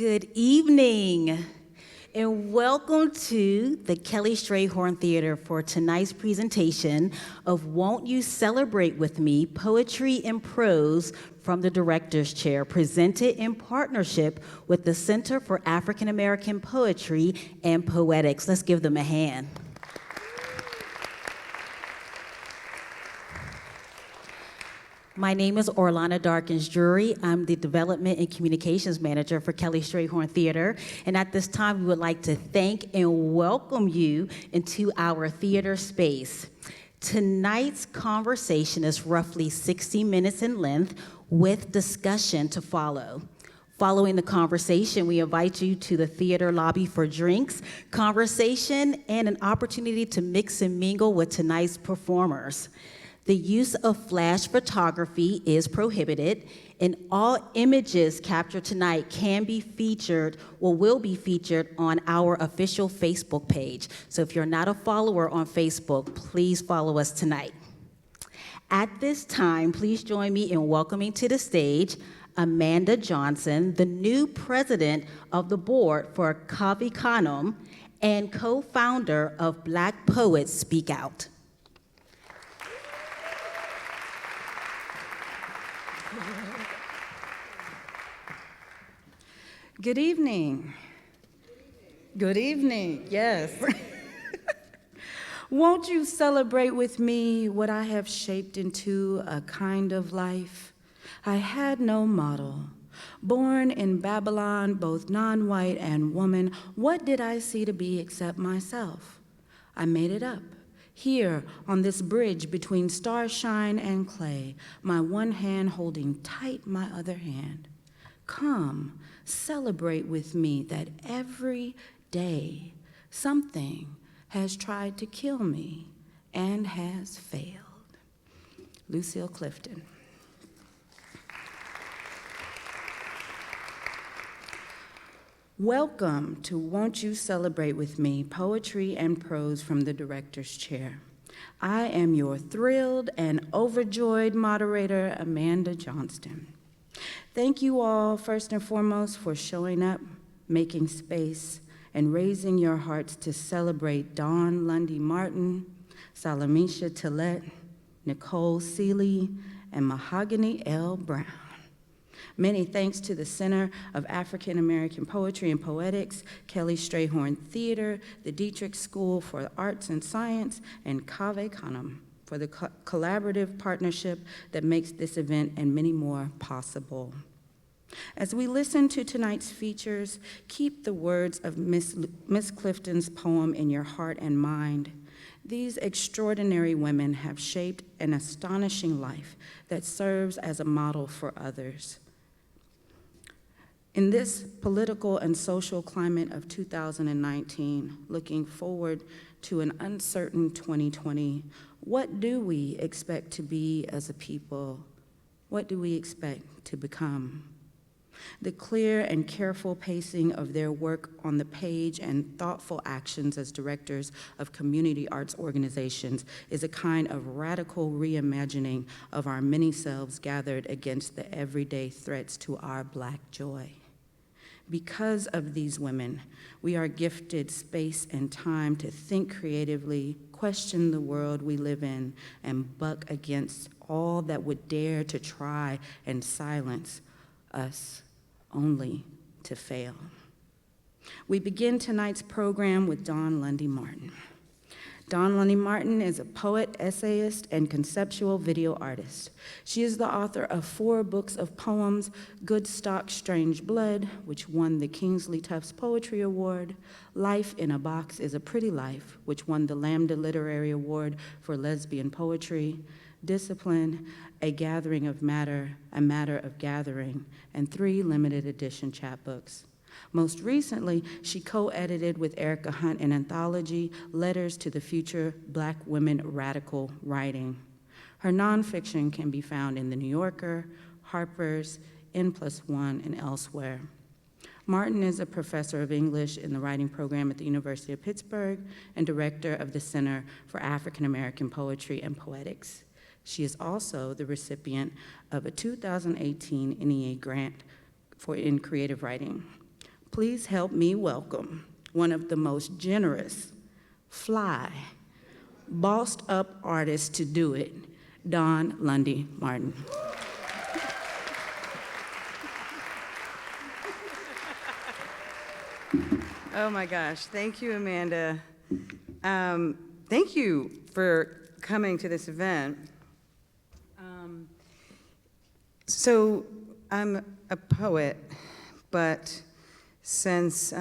Good evening, and welcome to the Kelly-Strayhorn Theater for tonight's presentation of Won't You Celebrate With Me, Poetry and Prose from the Director's Chair, presented in partnership with the Center for African American Poetry and Poetics. Let's give them a hand. My name is ORLANA DARKINS-DREWERY. I'm the Development and Communications Manager for Kelly-Strayhorn Theater. And at this time, we would like to thank and welcome you into our theater space. Tonight's conversation is roughly 60 minutes in length with discussion to follow. Following the conversation, we invite you to the theater lobby for drinks, conversation, and an opportunity to mix and mingle with tonight's performers. The use of flash photography is prohibited, and all images captured tonight can be featured or will be featured on our official Facebook page. So if you're not a follower on Facebook, please follow us tonight. At this time, please join me in welcoming to the stage Amanda Johnston, the new president of the board for CAAPP Canem and co-founder of Black Poets Speak Out. Good evening. Good evening, yes. Won't you celebrate with me what I have shaped into a kind of life? I had no model. Born in Babylon, both non-white and woman, what did I see to be except myself? I made it up. Here, on this bridge between starshine and clay, my one hand holding tight my other hand. Come, celebrate with me that every day something has tried to kill me and has failed. Lucille Clifton. Welcome to Won't You Celebrate With Me, Poetry and Prose from the Director's Chair. I am your thrilled and overjoyed moderator, Amanda Johnston. Thank you all, first and foremost, for showing up, making space, and raising your hearts to celebrate Dawn Lundy Martin, Salamishah Tillet, Nicole Sealey, and Mahogany L. Browne. Many thanks to the Center of African American Poetry and Poetics, Kelly-Strayhorn Theater, the Dietrich School for Arts and Science, and CAAPP Canem for the collaborative partnership that makes this event and many more possible. As we listen to tonight's features, keep the words of Miss Clifton's poem in your heart and mind. These extraordinary women have shaped an astonishing life that serves as a model for others. In this political and social climate of 2019, looking forward to an uncertain 2020, what do we expect to be as a people? What do we expect to become? The clear and careful pacing of their work on the page and thoughtful actions as directors of community arts organizations is a kind of radical reimagining of our many selves gathered against the everyday threats to our Black joy. Because of these women, we are gifted space and time to think creatively, question the world we live in, and buck against all that would dare to try and silence us, only to fail. We begin tonight's program with Dawn Lundy Martin. Dawn Lundy Martin is a poet, essayist, and conceptual video artist. She is the author of 4 books of poems, Good Stock, Strange Blood, which won the Kingsley Tufts Poetry Award, Life in a Box is a Pretty Life, which won the Lambda Literary Award for lesbian poetry, Discipline, A Gathering of Matter, A Matter of Gathering, and 3 limited edition chapbooks. Most recently, she co-edited with Erica Hunt an anthology, Letters to the Future, Black Women Radical Writing. Her nonfiction can be found in The New Yorker, Harper's, N+1, and elsewhere. Martin is a professor of English in the writing program at the University of Pittsburgh and director of the Center for African American Poetry and Poetics. She is also the recipient of a 2018 NEA grant in creative writing. Please help me welcome one of the most generous, fly, bossed up artists to do it, Don Lundy Martin. Oh my gosh, thank you, Amanda. Thank you for coming to this event. So I'm a poet, but since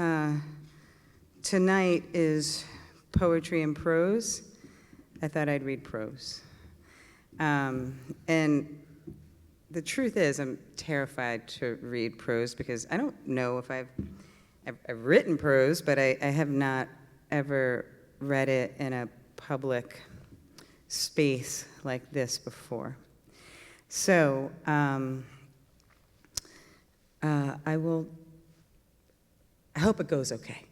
tonight is poetry and prose, I thought I'd read prose. And the truth is, I'm terrified to read prose because I don't know if I've written prose, but I have not ever read it in a public space like this before. So I hope it goes okay.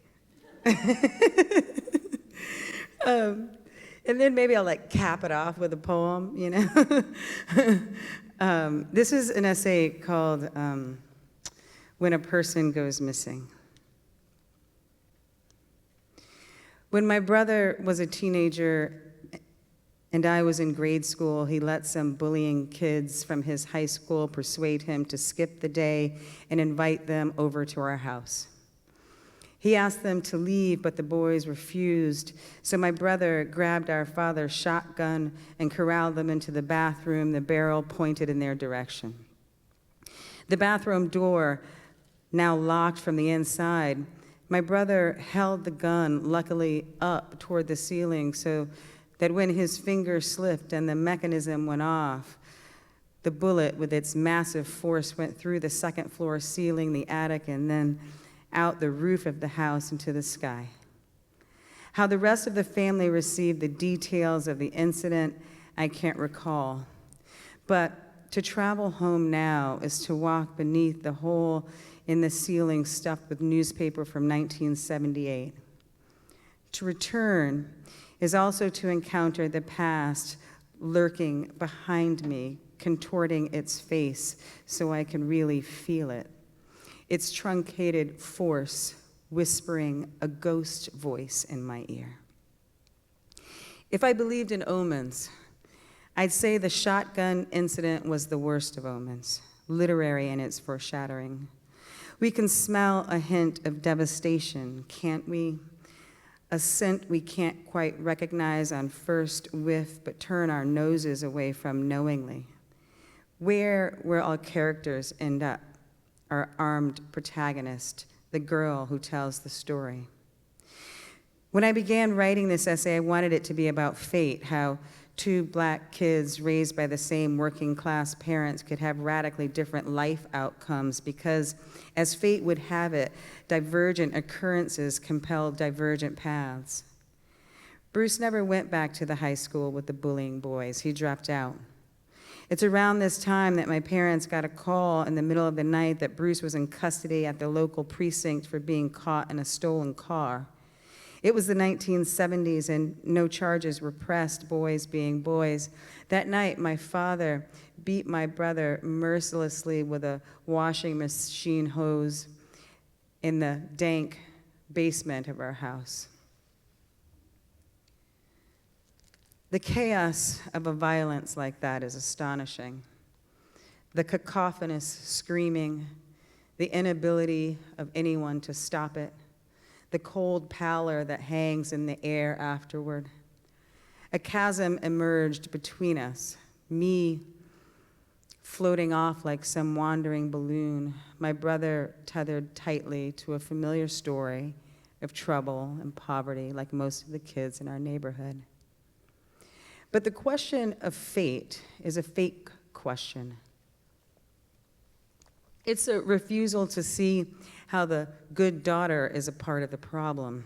And then maybe I'll like cap it off with a poem, you know? This is an essay called When a Person Goes Missing. When my brother was a teenager and I was in grade school, he let some bullying kids from his high school persuade him to skip the day and invite them over to our house. He asked them to leave, but the boys refused, so my brother grabbed our father's shotgun and corralled them into the bathroom, the barrel pointed in their direction. The bathroom door, now locked from the inside, my brother held the gun, luckily up toward the ceiling, so that when his finger slipped and the mechanism went off, the bullet with its massive force went through the second floor ceiling, the attic, and then out the roof of the house into the sky. How the rest of the family received the details of the incident, I can't recall. But to travel home now is to walk beneath the hole in the ceiling stuffed with newspaper from 1978. To return is also to encounter the past lurking behind me, contorting its face so I can really feel it. Its truncated force whispering a ghost voice in my ear. If I believed in omens, I'd say the shotgun incident was the worst of omens, literary in its foreshadowing. We can smell a hint of devastation, can't we? A scent we can't quite recognize on first whiff, but turn our noses away from knowingly. Where will our characters end up? Our armed protagonist, the girl who tells the story. When I began writing this essay, I wanted it to be about fate, how two black kids raised by the same working class parents could have radically different life outcomes because, as fate would have it, divergent occurrences compelled divergent paths. Bruce never went back to the high school with the bullying boys. He dropped out. It's around this time that my parents got a call in the middle of the night that Bruce was in custody at the local precinct for being caught in a stolen car. It was the 1970s and no charges were pressed, boys being boys. That night, my father beat my brother mercilessly with a washing machine hose in the dank basement of our house. The chaos of a violence like that is astonishing. The cacophonous screaming, the inability of anyone to stop it, the cold pallor that hangs in the air afterward. A chasm emerged between us, me floating off like some wandering balloon, my brother tethered tightly to a familiar story of trouble and poverty like most of the kids in our neighborhood. But the question of fate is a fake question. It's a refusal to see how the good daughter is a part of the problem.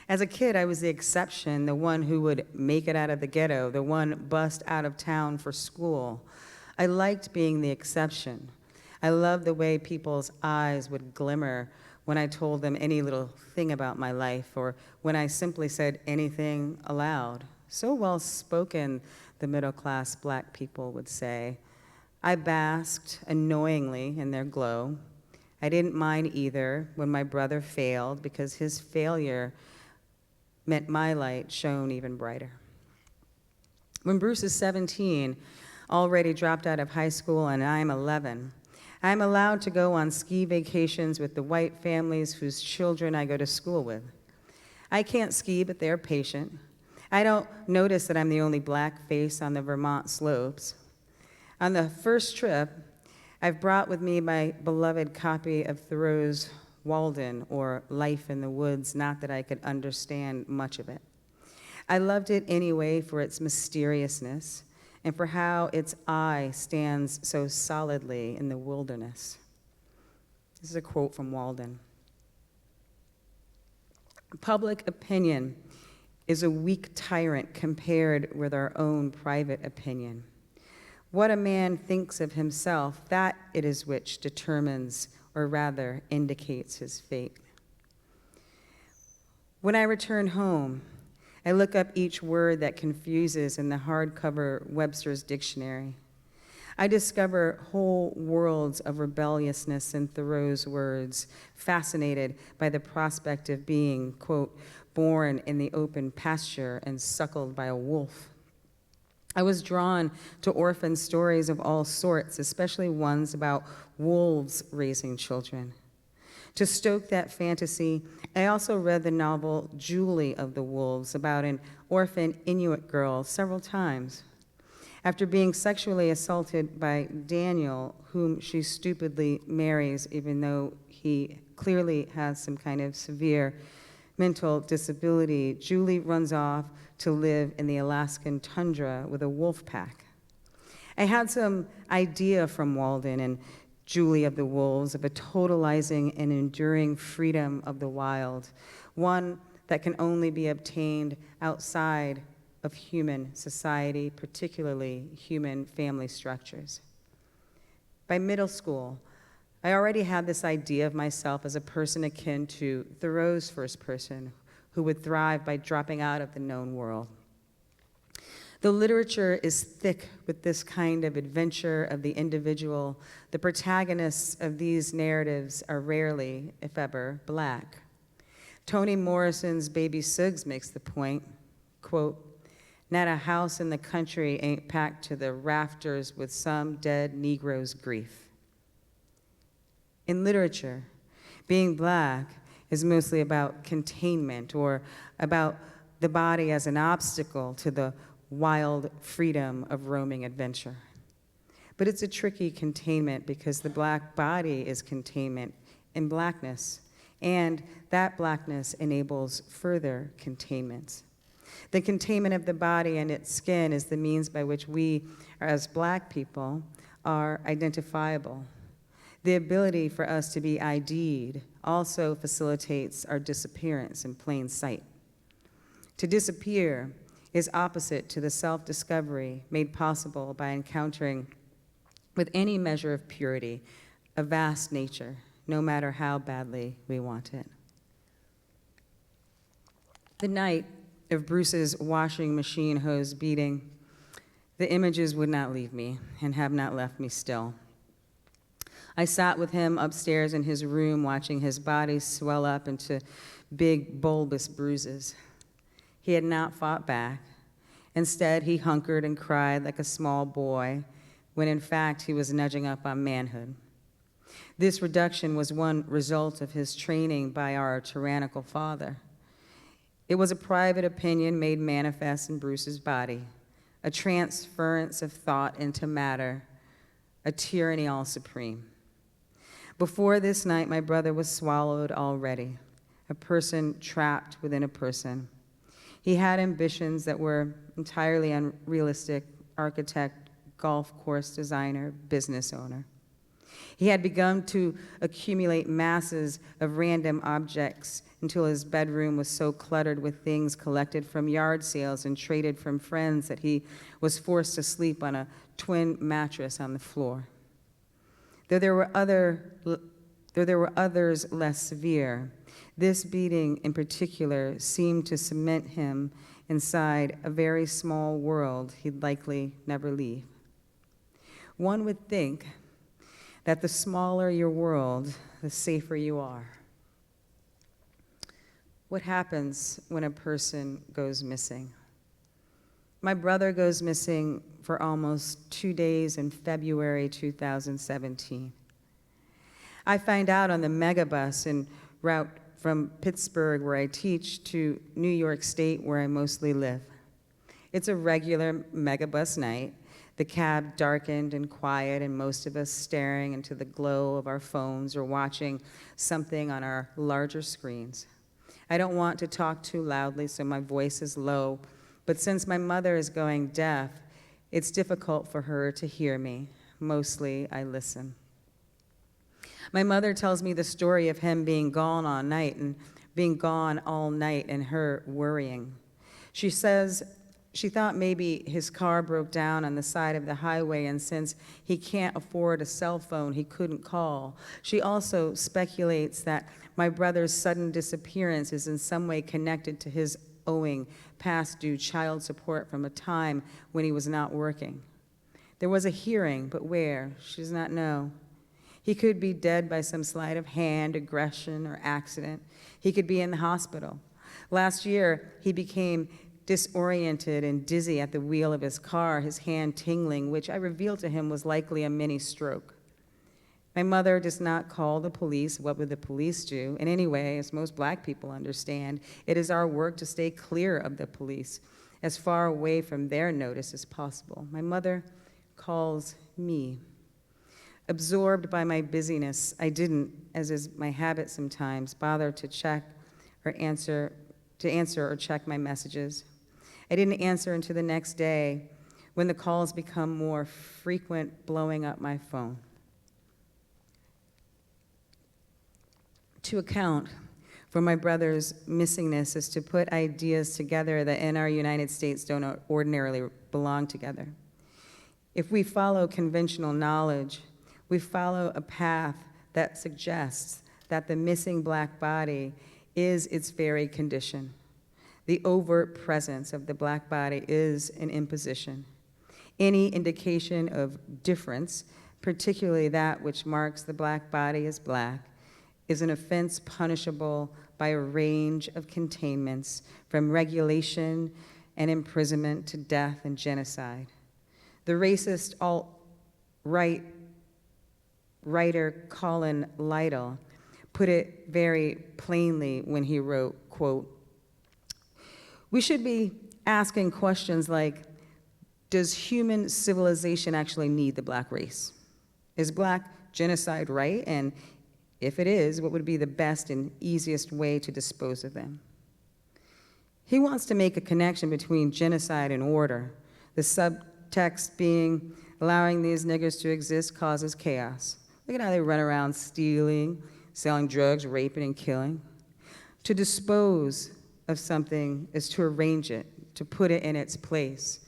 As a kid, I was the exception, the one who would make it out of the ghetto, the one bussed out of town for school. I liked being the exception. I loved the way people's eyes would glimmer when I told them any little thing about my life or when I simply said anything aloud. So well spoken, the middle-class black people would say. I basked annoyingly in their glow. I didn't mind either when my brother failed, because his failure meant my light shone even brighter. When Bruce is 17, already dropped out of high school, and I'm 11, I'm allowed to go on ski vacations with the white families whose children I go to school with. I can't ski, but they're patient. I don't notice that I'm the only black face on the Vermont slopes. On the first trip, I've brought with me my beloved copy of Thoreau's Walden, or Life in the Woods, not that I could understand much of it. I loved it anyway for its mysteriousness and for how its eye stands so solidly in the wilderness. This is a quote from Walden. Public opinion is a weak tyrant compared with our own private opinion. What a man thinks of himself, that it is which determines, or rather indicates, his fate. When I return home, I look up each word that confuses in the hardcover Webster's Dictionary. I discover whole worlds of rebelliousness in Thoreau's words, fascinated by the prospect of being, quote, born in the open pasture and suckled by a wolf. I was drawn to orphan stories of all sorts, especially ones about wolves raising children. To stoke that fantasy, I also read the novel Julie of the Wolves, about an orphan Inuit girl, several times. After being sexually assaulted by Daniel, whom she stupidly marries even though he clearly has some kind of severe mental disability, Julie runs off to live in the Alaskan tundra with a wolf pack. I had some idea from Walden and Julie of the Wolves of a totalizing and enduring freedom of the wild, one that can only be obtained outside of human society, particularly human family structures. By middle school, I already had this idea of myself as a person akin to Thoreau's first person, who would thrive by dropping out of the known world. The literature is thick with this kind of adventure of the individual. The protagonists of these narratives are rarely, if ever, black. Toni Morrison's Baby Suggs makes the point, quote, "Not a house in the country ain't packed to the rafters with some dead Negro's grief." In literature, being black is mostly about containment, or about the body as an obstacle to the wild freedom of roaming adventure. But it's a tricky containment, because the black body is containment in blackness, and that blackness enables further containments. The containment of the body and its skin is the means by which we, as black people, are identifiable. The ability for us to be ID'd also facilitates our disappearance in plain sight. To disappear is opposite to the self-discovery made possible by encountering, with any measure of purity, a vast nature, no matter how badly we want it. The night of Bruce's washing machine hose beating, the images would not leave me and have not left me still. I sat with him upstairs in his room, watching his body swell up into big, bulbous bruises. He had not fought back. Instead, he hunkered and cried like a small boy, when in fact he was nudging up on manhood. This reduction was one result of his training by our tyrannical father. It was a private opinion made manifest in Bruce's body, a transference of thought into matter, a tyranny all supreme. Before this night, my brother was swallowed already, a person trapped within a person. He had ambitions that were entirely unrealistic: architect, golf course designer, business owner. He had begun to accumulate masses of random objects until his bedroom was so cluttered with things collected from yard sales and traded from friends that he was forced to sleep on a twin mattress on the floor. Though there were others less severe, this beating in particular seemed to cement him inside a very small world he'd likely never leave. One would think that the smaller your world, the safer you are. What happens when a person goes missing? My brother goes missing for almost 2 days in February 2017. I find out on the megabus en route from Pittsburgh, where I teach, to New York State, where I mostly live. It's a regular megabus night, the cab darkened and quiet, and most of us staring into the glow of our phones or watching something on our larger screens. I don't want to talk too loudly, so my voice is low, but since my mother is going deaf, it's difficult for her to hear me. Mostly, I listen. My mother tells me the story of him being gone all night and her worrying. She says she thought maybe his car broke down on the side of the highway, and since he can't afford a cell phone, he couldn't call. She also speculates that my brother's sudden disappearance is in some way connected to his owing past due child support from a time when he was not working. There was a hearing, but where? She does not know. He could be dead by some sleight of hand, aggression, or accident. He could be in the hospital. Last year, he became disoriented and dizzy at the wheel of his car, his hand tingling, which I revealed to him was likely a mini stroke. My mother does not call the police. What would the police do? And anyway, as most black people understand, it is our work to stay clear of the police, as far away from their notice as possible. My mother calls me. Absorbed by my busyness, I didn't, as is my habit sometimes, bother to answer or check my messages. I didn't answer until the next day, when the calls become more frequent, blowing up my phone. To account for my brother's missingness is to put ideas together that in our United States don't ordinarily belong together. If we follow conventional knowledge, we follow a path that suggests that the missing black body is its very condition. The overt presence of the black body is an imposition. Any indication of difference, particularly that which marks the black body as black, is an offense punishable by a range of containments, from regulation and imprisonment to death and genocide. The racist alt-right writer Colin Lytle put it very plainly when he wrote, quote, "We should be asking questions like, does human civilization actually need the black race? Is black genocide right? And if it is, what would be the best and easiest way to dispose of them?" He wants to make a connection between genocide and order, the subtext being allowing these niggers to exist causes chaos. Look at how they run around stealing, selling drugs, raping, and killing. To dispose of something is to arrange it, to put it in its place,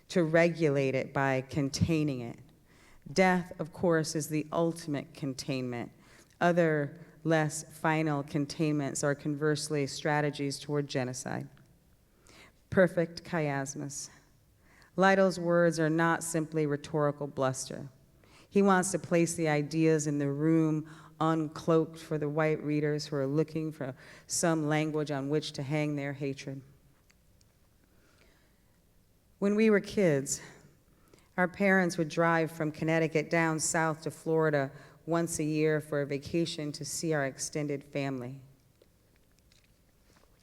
to regulate it by containing it. Death, of course, is the ultimate containment. Other, less final containments are conversely strategies toward genocide. Perfect chiasmus. Lytle's words are not simply rhetorical bluster. He wants to place the ideas in the room uncloaked for the white readers who are looking for some language on which to hang their hatred. When we were kids, our parents would drive from Connecticut down south to Florida once a year for a vacation to see our extended family.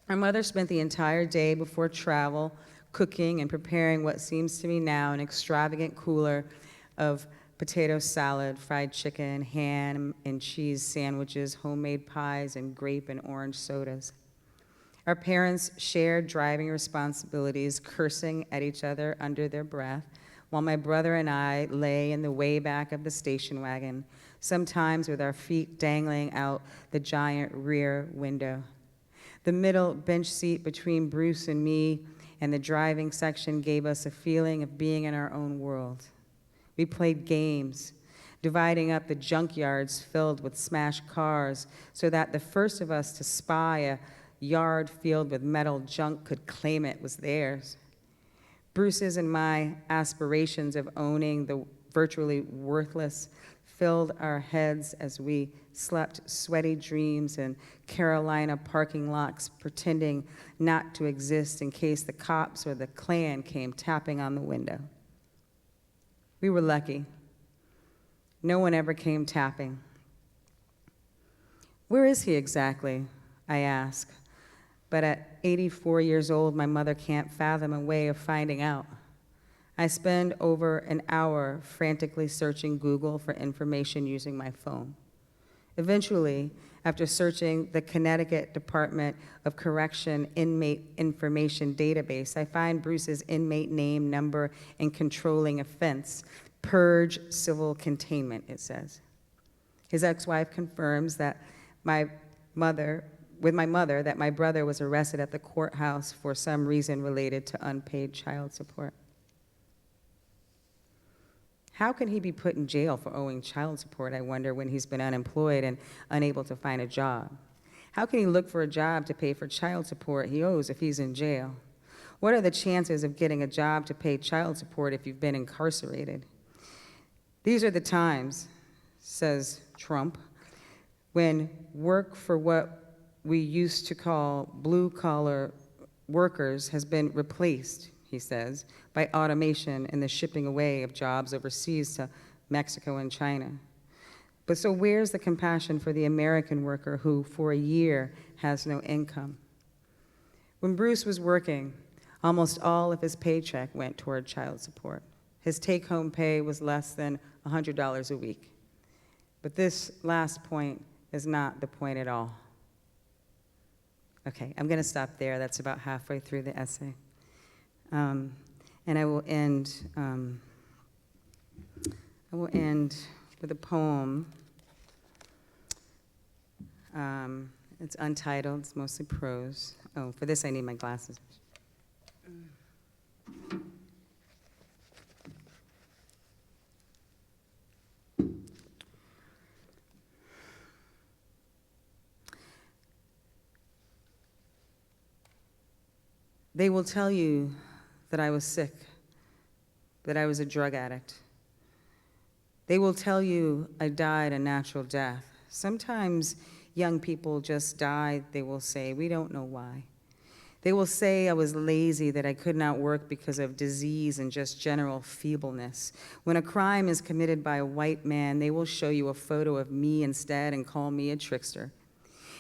Our mother spent the entire day before travel cooking and preparing what seems to me now an extravagant cooler of potato salad, fried chicken, ham and cheese sandwiches, homemade pies, and grape and orange sodas. Our parents shared driving responsibilities, cursing at each other under their breath, while my brother and I lay in the way back of the station wagon, sometimes with our feet dangling out the giant rear window. The middle bench seat between Bruce and me and the driving section gave us a feeling of being in our own world. We played games, dividing up the junkyards filled with smashed cars so that the first of us to spy a yard filled with metal junk could claim it was theirs. Bruce's and my aspirations of owning the virtually worthless filled our heads as we slept sweaty dreams in Carolina parking lots, pretending not to exist in case the cops or the Klan came tapping on the window. We were lucky. No one ever came tapping. Where is he exactly? I ask. But at 84 years old, my mother can't fathom a way of finding out. I spend over an hour frantically searching Google for information using my phone. Eventually, after searching the Connecticut Department of Correction Inmate Information Database, I find Bruce's inmate name, number, and controlling offense. Purge civil containment, it says. His ex-wife confirms that my mother that my brother was arrested at the courthouse for some reason related to unpaid child support. How can he be put in jail for owing child support, I wonder, when he's been unemployed and unable to find a job? How can he look for a job to pay for child support he owes if he's in jail? What are the chances of getting a job to pay child support if you've been incarcerated? These are the times, says Trump, when work for what we used to call blue-collar workers has been replaced, he says, by automation and the shipping away of jobs overseas to Mexico and China. But so where's the compassion for the American worker who, for a year, has no income? When Bruce was working, almost all of his paycheck went toward child support. His take-home pay was less than $100 a week. But this last point is not the point at all. Okay, I'm going to stop there. That's about halfway through the essay. And I will end with a poem. It's untitled, it's mostly prose. Oh, for this I need my glasses. They will tell you that I was sick, that I was a drug addict. They will tell you I died a natural death. Sometimes young people just die, they will say. We don't know why. They will say I was lazy, that I could not work because of disease and just general feebleness. When a crime is committed by a white man, they will show you a photo of me instead and call me a trickster.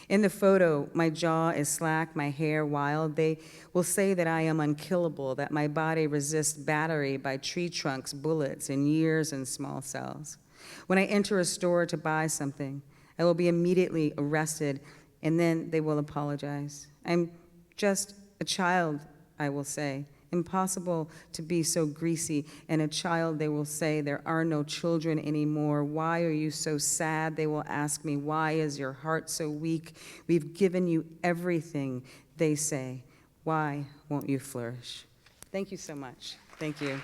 In the photo, my jaw is slack, my hair wild. They will say that I am unkillable, that my body resists battery by tree trunks, bullets, and years in small cells. When I enter a store to buy something, I will be immediately arrested, and then they will apologize. I'm just a child, I will say. Impossible to be so greasy. And a child, they will say, there are no children anymore. Why are you so sad? They will ask me, why is your heart so weak? We've given you everything, they say. Why won't you flourish? Thank you so much. Thank you.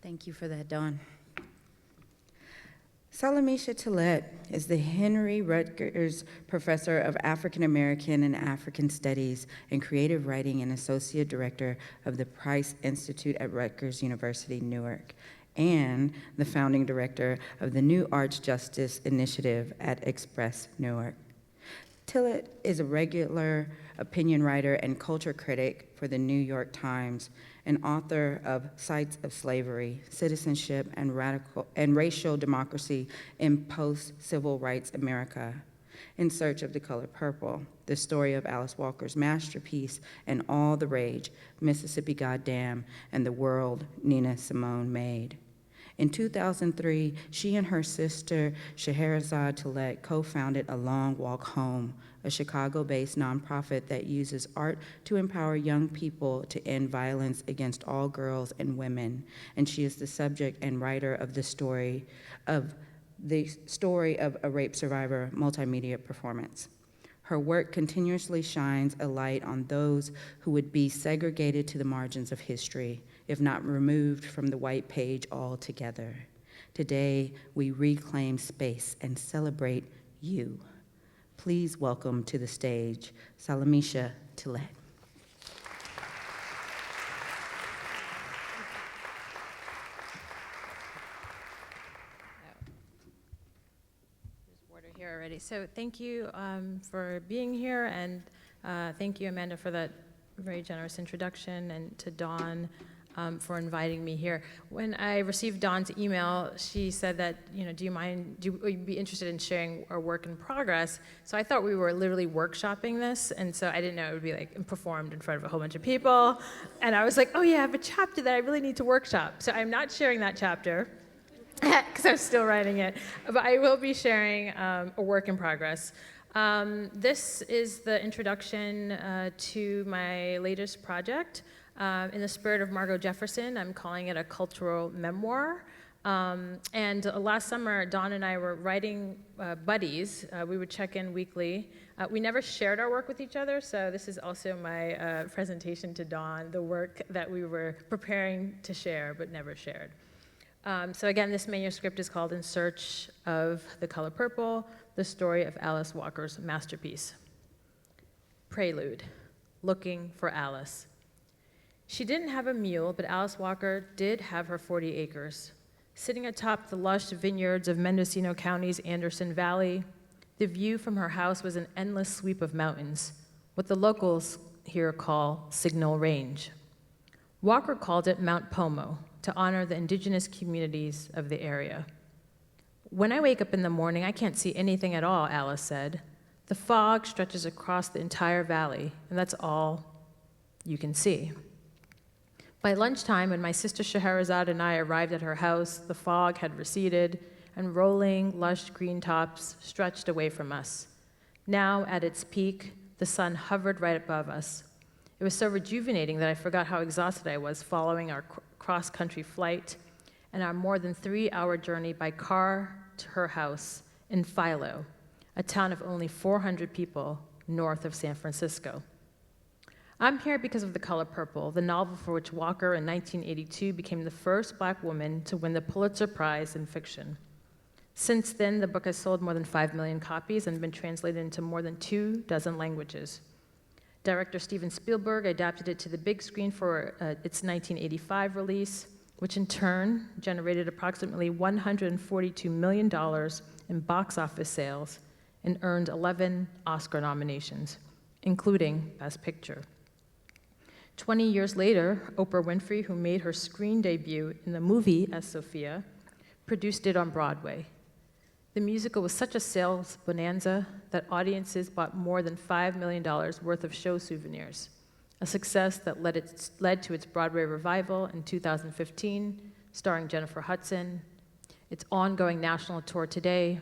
Thank you for that, Dawn. Salamishah Tillet is the Henry Rutgers Professor of African American and African Studies and Creative Writing and Associate Director of the Price Institute at Rutgers University, Newark, and the founding director of the New Arts Justice Initiative at Express Newark. Tillet is a regular opinion writer and culture critic for the New York Times, and author of Sites of Slavery, Citizenship and Racial Democracy in Post-Civil Rights America, In Search of the Color Purple, the story of Alice Walker's masterpiece, and All the Rage, Mississippi Goddamn, and the World Nina Simone Made. In 2003, she and her sister, Scheherazade Tillet, co-founded A Long Walk Home, a Chicago-based nonprofit that uses art to empower young people to end violence against all girls and women. And she is the subject and writer of the story of a rape survivor multimedia performance. Her work continuously shines a light on those who would be segregated to the margins of history, if not removed from the white page altogether. Today, we reclaim space and celebrate you. Please welcome to the stage Salamishah Tillet. There's water here already. So thank you for being here, and thank you, Amanda, for that very generous introduction, and to Dawn for inviting me here. When I received Dawn's email, she said that, would you be interested in sharing our work in progress? So I thought we were literally workshopping this, and so I didn't know it would be like performed in front of a whole bunch of people. And I was like, oh yeah, I have a chapter that I really need to workshop. So I'm not sharing that chapter, because I'm still writing it, but I will be sharing a work in progress. This is the introduction to my latest project. In the spirit of Margot Jefferson, I'm calling it a cultural memoir. And last summer, Dawn and I were writing buddies. We would check in weekly. We never shared our work with each other, so this is also my presentation to Dawn, the work that we were preparing to share but never shared. So again, this manuscript is called In Search of the Color Purple, the story of Alice Walker's masterpiece. Prelude, looking for Alice. She didn't have a mule, but Alice Walker did have her 40 acres. Sitting atop the lush vineyards of Mendocino County's Anderson Valley, the view from her house was an endless sweep of mountains, what the locals here call Signal Range. Walker called it Mount Pomo to honor the indigenous communities of the area. When I wake up in the morning, I can't see anything at all, Alice said. The fog stretches across the entire valley, and that's all you can see. By lunchtime, when my sister Scheherazade and I arrived at her house, the fog had receded, and rolling, lush green tops stretched away from us. Now, at its peak, the sun hovered right above us. It was so rejuvenating that I forgot how exhausted I was following our cross-country flight and our more than 3-hour journey by car to her house in Philo, a town of only 400 people north of San Francisco. I'm here because of The Color Purple, the novel for which Walker in 1982 became the first Black woman to win the Pulitzer Prize in fiction. Since then, the book has sold more than 5 million copies and been translated into more than 24 languages. Director Steven Spielberg adapted it to the big screen for its 1985 release, which in turn generated approximately $142 million in box office sales and earned 11 Oscar nominations, including Best Picture. 20 years later, Oprah Winfrey, who made her screen debut in the movie as Sophia, produced it on Broadway. The musical was such a sales bonanza that audiences bought more than $5 million worth of show souvenirs, a success that led to its Broadway revival in 2015, starring Jennifer Hudson, its ongoing national tour today,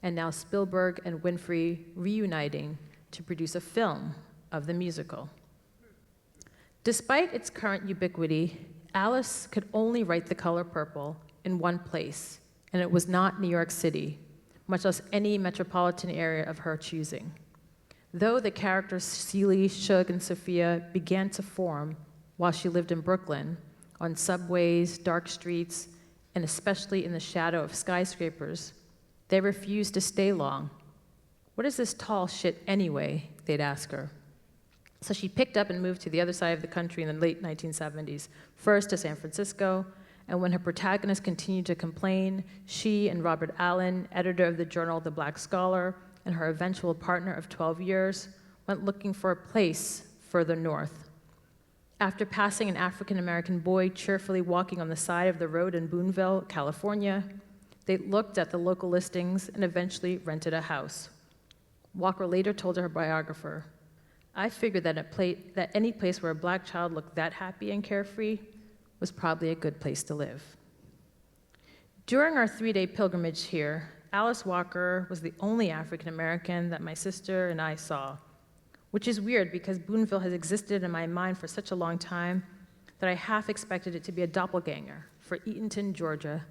and now Spielberg and Winfrey reuniting to produce a film of the musical. Despite its current ubiquity, Alice could only write The Color Purple in one place, and it was not New York City, much less any metropolitan area of her choosing. Though the characters Sealey, Shug, and Sophia began to form while she lived in Brooklyn, on subways, dark streets, and especially in the shadow of skyscrapers, they refused to stay long. "What is this tall shit anyway?" they'd ask her. So she picked up and moved to the other side of the country in the late 1970s, first to San Francisco, and when her protagonist continued to complain, she and Robert Allen, editor of the journal The Black Scholar, and her eventual partner of 12 years, went looking for a place further north. After passing an African-American boy cheerfully walking on the side of the road in Boonville, California, they looked at the local listings and eventually rented a house. Walker later told her biographer, "I figured that any place where a Black child looked that happy and carefree was probably a good place to live." During our 3-day pilgrimage here, Alice Walker was the only African American that my sister and I saw, which is weird because Boonville has existed in my mind for such a long time that I half expected it to be a doppelganger for Eatonton, Georgia,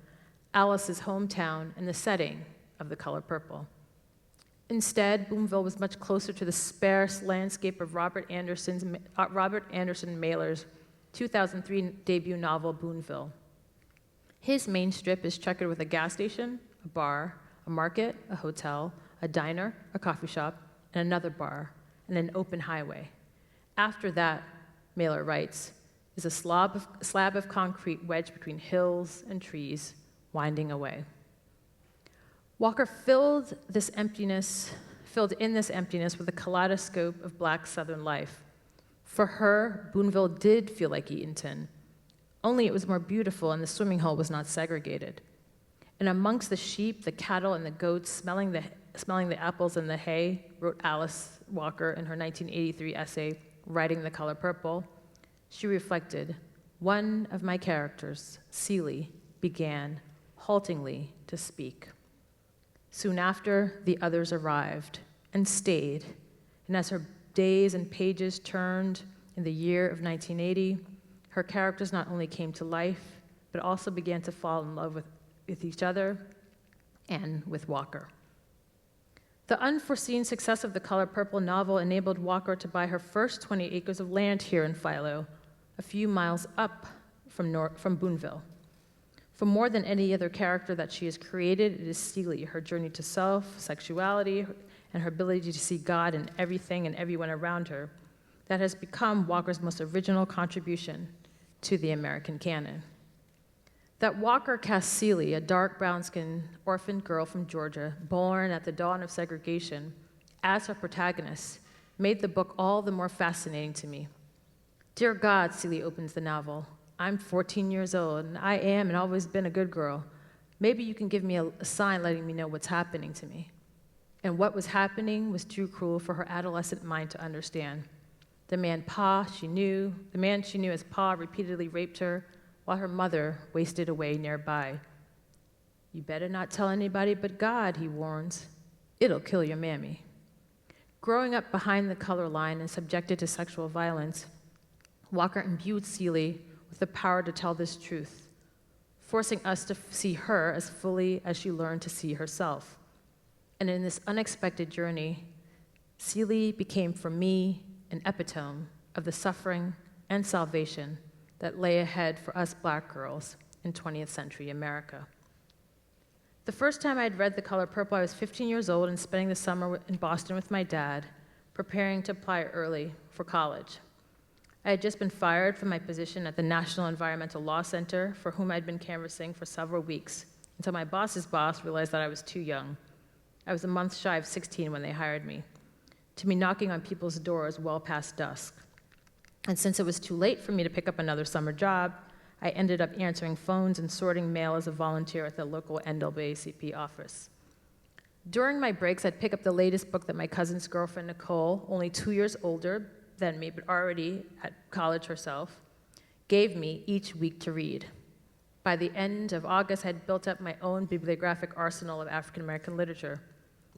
Alice's hometown and the setting of The Color Purple. Instead, Boonville was much closer to the sparse landscape of Robert Anderson Mailer's 2003 debut novel, Boonville. His main strip is checkered with a gas station, a bar, a market, a hotel, a diner, a coffee shop, and another bar, and an open highway. After that, Mailer writes, is a slab of concrete wedged between hills and trees, winding away. Walker filled in this emptiness with a kaleidoscope of Black Southern life. For her, Boonville did feel like Eatonton, only it was more beautiful and the swimming hole was not segregated. And amongst the sheep, the cattle, and the goats, smelling the apples and the hay, wrote Alice Walker in her 1983 essay, Writing the Color Purple, she reflected, one of my characters, Sealey, began, haltingly, to speak. Soon after, the others arrived and stayed, and as her days and pages turned in the year of 1980, her characters not only came to life, but also began to fall in love with each other and with Walker. The unforeseen success of the Color Purple novel enabled Walker to buy her first 20 acres of land here in Philo, a few miles up from Boonville. For more than any other character that she has created, it is Sealey, her journey to self, sexuality, and her ability to see God in everything and everyone around her, that has become Walker's most original contribution to the American canon. That Walker cast Sealey, a dark brown-skinned orphaned girl from Georgia, born at the dawn of segregation, as her protagonist, made the book all the more fascinating to me. Dear God, Sealey opens the novel. I'm 14 years old, and I am and always been a good girl. Maybe you can give me a sign letting me know what's happening to me. And what was happening was too cruel for her adolescent mind to understand. The man she knew as Pa repeatedly raped her, while her mother wasted away nearby. You better not tell anybody but God, he warns. It'll kill your mammy. Growing up behind the color line and subjected to sexual violence, Walker imbued Sealey with the power to tell this truth, forcing us to see her as fully as she learned to see herself. And in this unexpected journey, Sealey became for me an epitome of the suffering and salvation that lay ahead for us Black girls in 20th century America. The first time I had read The Color Purple, I was 15 years old and spending the summer in Boston with my dad, preparing to apply early for college. I had just been fired from my position at the National Environmental Law Center, for whom I'd been canvassing for several weeks, until my boss's boss realized that I was too young. I was a month shy of 16 when they hired me, to be knocking on people's doors well past dusk. And since it was too late for me to pick up another summer job, I ended up answering phones and sorting mail as a volunteer at the local NAACP office. During my breaks, I'd pick up the latest book that my cousin's girlfriend, Nicole, only 2 years older than me, but already at college herself, gave me each week to read. By the end of August, I had built up my own bibliographic arsenal of African American literature,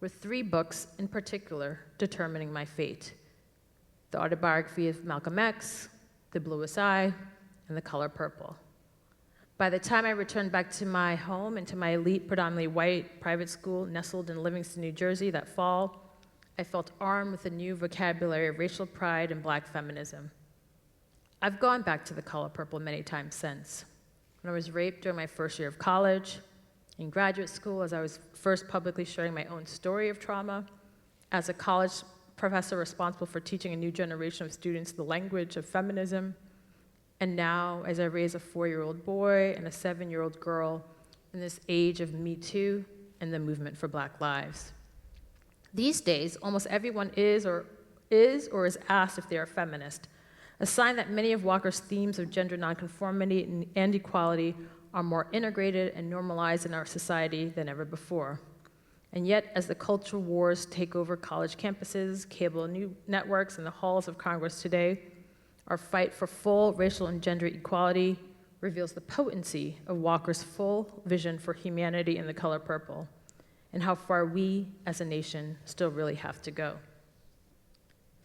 with 3 books in particular determining my fate: the autobiography of Malcolm X, The Bluest Eye, and The Color Purple. By the time I returned back to my home and to my elite, predominantly white private school nestled in Livingston, New Jersey that fall, I felt armed with a new vocabulary of racial pride and Black feminism. I've gone back to The Color Purple many times since. When I was raped during my first year of college, in graduate school, as I was first publicly sharing my own story of trauma, as a college professor responsible for teaching a new generation of students the language of feminism, and now as I raise a 4-year-old boy and a 7-year-old girl in this age of Me Too and the movement for Black lives. These days, almost everyone is or is asked if they are feminist, a sign that many of Walker's themes of gender nonconformity and equality are more integrated and normalized in our society than ever before. And yet, as the cultural wars take over college campuses, cable networks, and the halls of Congress today, our fight for full racial and gender equality reveals the potency of Walker's full vision for humanity in The Color Purple, and how far we, as a nation, still really have to go.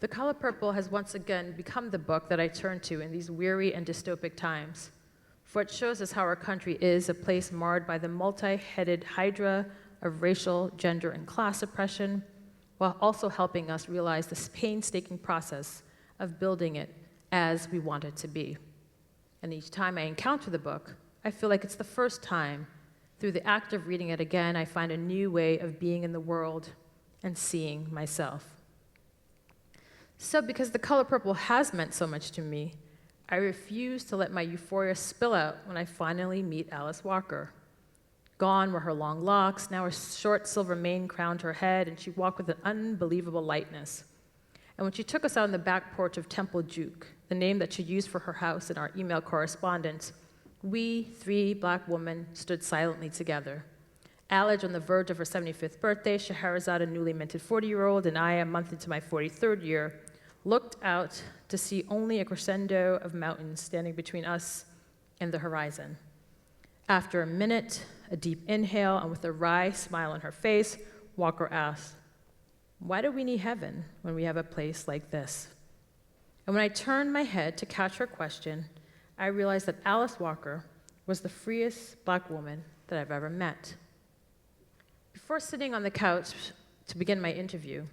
The Color Purple has once again become the book that I turn to in these weary and dystopic times, for it shows us how our country is a place marred by the multi-headed hydra of racial, gender, and class oppression, while also helping us realize this painstaking process of building it as we want it to be. And each time I encounter the book, I feel like it's the first time, through the act of reading it again, I find a new way of being in the world and seeing myself. So because The Color Purple has meant so much to me, I refuse to let my euphoria spill out when I finally meet Alice Walker. Gone were her long locks, now her short silver mane crowned her head, and she walked with an unbelievable lightness. And when she took us out on the back porch of Temple Juke, the name that she used for her house in our email correspondence, we, 3 Black women, stood silently together. Alij on the verge of her 75th birthday, Scheherazade, a newly minted 40-year-old, and I, a month into my 43rd year, looked out to see only a crescendo of mountains standing between us and the horizon. After a minute, a deep inhale, and with a wry smile on her face, Walker asked, "Why do we need heaven when we have a place like this?" And when I turned my head to catch her question, I realized that Alice Walker was the freest Black woman that I've ever met. Before sitting on the couch to begin my interview,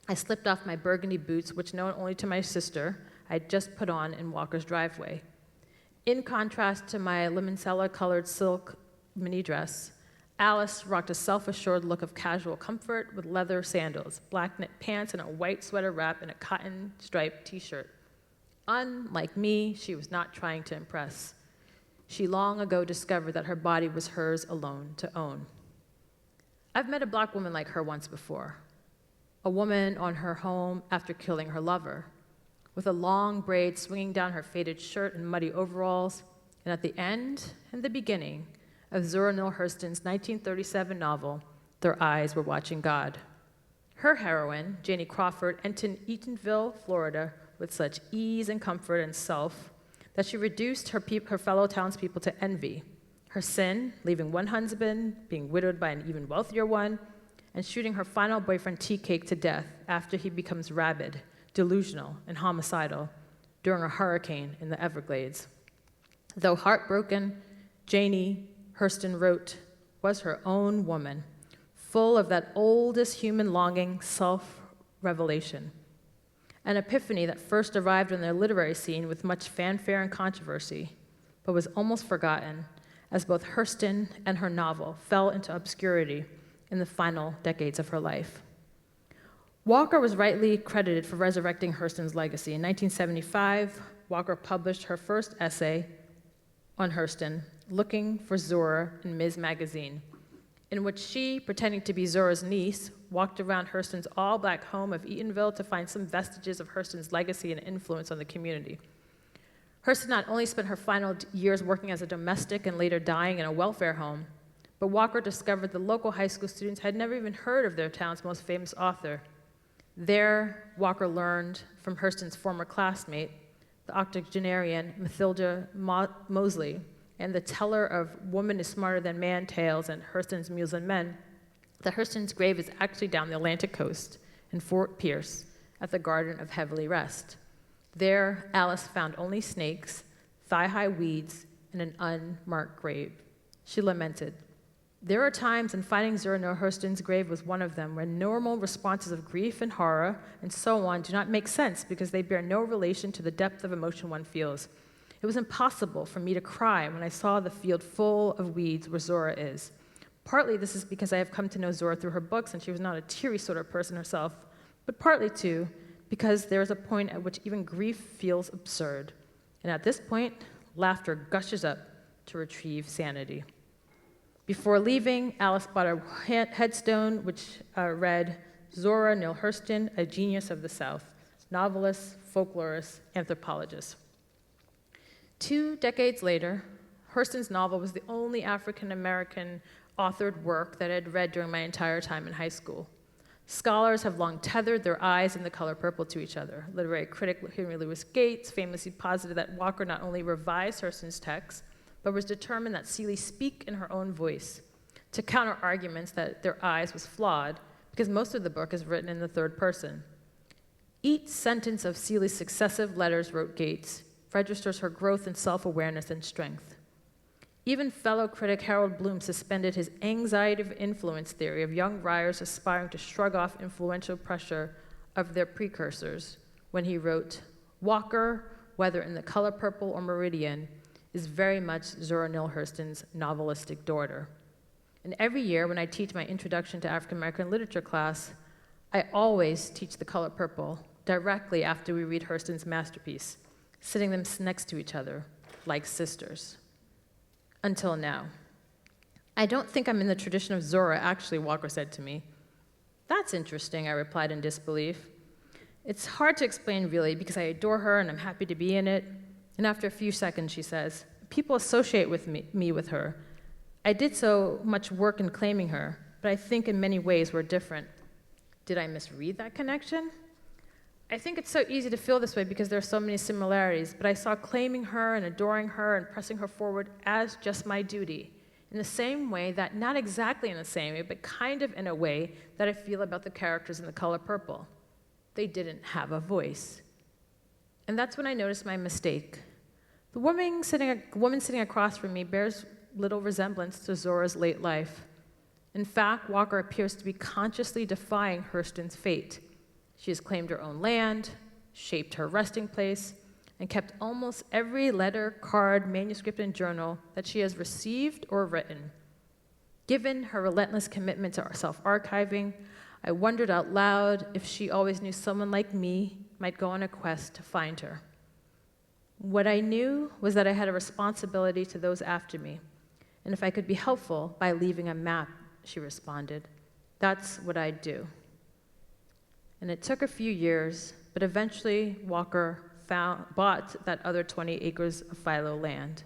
I slipped off my burgundy boots, which known only to my sister, I had just put on in Walker's driveway. In contrast to my limoncello-colored silk mini dress, Alice rocked a self-assured look of casual comfort with leather sandals, black knit pants, and a white sweater wrap in a cotton striped t-shirt. Unlike me, she was not trying to impress. She long ago discovered that her body was hers alone to own. I've met a Black woman like her once before, a woman on her home after killing her lover, with a long braid swinging down her faded shirt and muddy overalls, and at the end and the beginning of Zora Neale Hurston's 1937 novel, Their Eyes Were Watching God. Her heroine, Janie Crawford, entered Eatonville, Florida, with such ease and comfort and self that she reduced her fellow townspeople to envy. Her sin, leaving one husband, being widowed by an even wealthier one, and shooting her final boyfriend Tea Cake to death after he becomes rabid, delusional, and homicidal during a hurricane in the Everglades. Though heartbroken, Janie, Hurston wrote, was her own woman, full of that oldest human longing, self-revelation. An epiphany that first arrived on their literary scene with much fanfare and controversy, but was almost forgotten as both Hurston and her novel fell into obscurity in the final decades of her life. Walker was rightly credited for resurrecting Hurston's legacy. In 1975, Walker published her first essay on Hurston, Looking for Zora in Ms. Magazine, in which she, pretending to be Zora's niece, walked around Hurston's all-Black home of Eatonville to find some vestiges of Hurston's legacy and influence on the community. Hurston not only spent her final years working as a domestic and later dying in a welfare home, but Walker discovered the local high school students had never even heard of their town's most famous author. There, Walker learned from Hurston's former classmate, the octogenarian Mathilda Mosley, and the teller of Woman is Smarter Than Man tales and Hurston's Mules and Men, that Hurston's grave is actually down the Atlantic coast in Fort Pierce at the Garden of Heavenly Rest. There, Alice found only snakes, thigh-high weeds, and an unmarked grave. She lamented, "There are times, and finding Zora Neale Hurston's grave was one of them, when normal responses of grief and horror and so on do not make sense because they bear no relation to the depth of emotion one feels. It was impossible for me to cry when I saw the field full of weeds where Zora is. Partly this is because I have come to know Zora through her books, and she was not a teary sort of person herself, but partly, too, because there is a point at which even grief feels absurd. And at this point, laughter gushes up to retrieve sanity." Before leaving, Alice bought a headstone which read, "Zora Neale Hurston, a genius of the South, novelist, folklorist, anthropologist." 2 decades later, Hurston's novel was the only African-American authored work that I had read during my entire time in high school. Scholars have long tethered their eyes and The Color Purple to each other. Literary critic Henry Louis Gates famously posited that Walker not only revised Hurston's text, but was determined that Sealey speak in her own voice, to counter arguments that Their Eyes was flawed, because most of the book is written in the third person. Each sentence of Sealey's successive letters, wrote Gates, registers her growth in self-awareness and strength. Even fellow critic Harold Bloom suspended his anxiety of influence theory of young writers aspiring to shrug off influential pressure of their precursors when he wrote, "Walker, whether in The Color Purple or Meridian, is very much Zora Neale Hurston's novelistic daughter. And every year when I teach my Introduction to African American Literature class, I always teach The Color Purple directly after we read Hurston's masterpiece, sitting them next to each other like sisters. Until now. I don't think I'm in the tradition of Zora, actually, Walker said to me. That's interesting, I replied in disbelief. It's hard to explain, really, because I adore her and I'm happy to be in it. And after a few seconds, she says, people associate me with her. I did so much work in claiming her, but I think in many ways we're different. Did I misread that connection? I think it's so easy to feel this way because there are so many similarities, but I saw claiming her and adoring her and pressing her forward as just my duty, in the same way that, not exactly in the same way, but kind of in a way that I feel about the characters in The Color Purple. They didn't have a voice. And that's when I noticed my mistake. The woman sitting across from me bears little resemblance to Zora's late life. In fact, Walker appears to be consciously defying Hurston's fate. She has claimed her own land, shaped her resting place, and kept almost every letter, card, manuscript, and journal that she has received or written. Given her relentless commitment to self-archiving, I wondered out loud if she always knew someone like me might go on a quest to find her. What I knew was that I had a responsibility to those after me, and if I could be helpful by leaving a map, she responded, that's what I'd do. And it took a few years, but eventually Walker bought that other 20 acres of Philo land.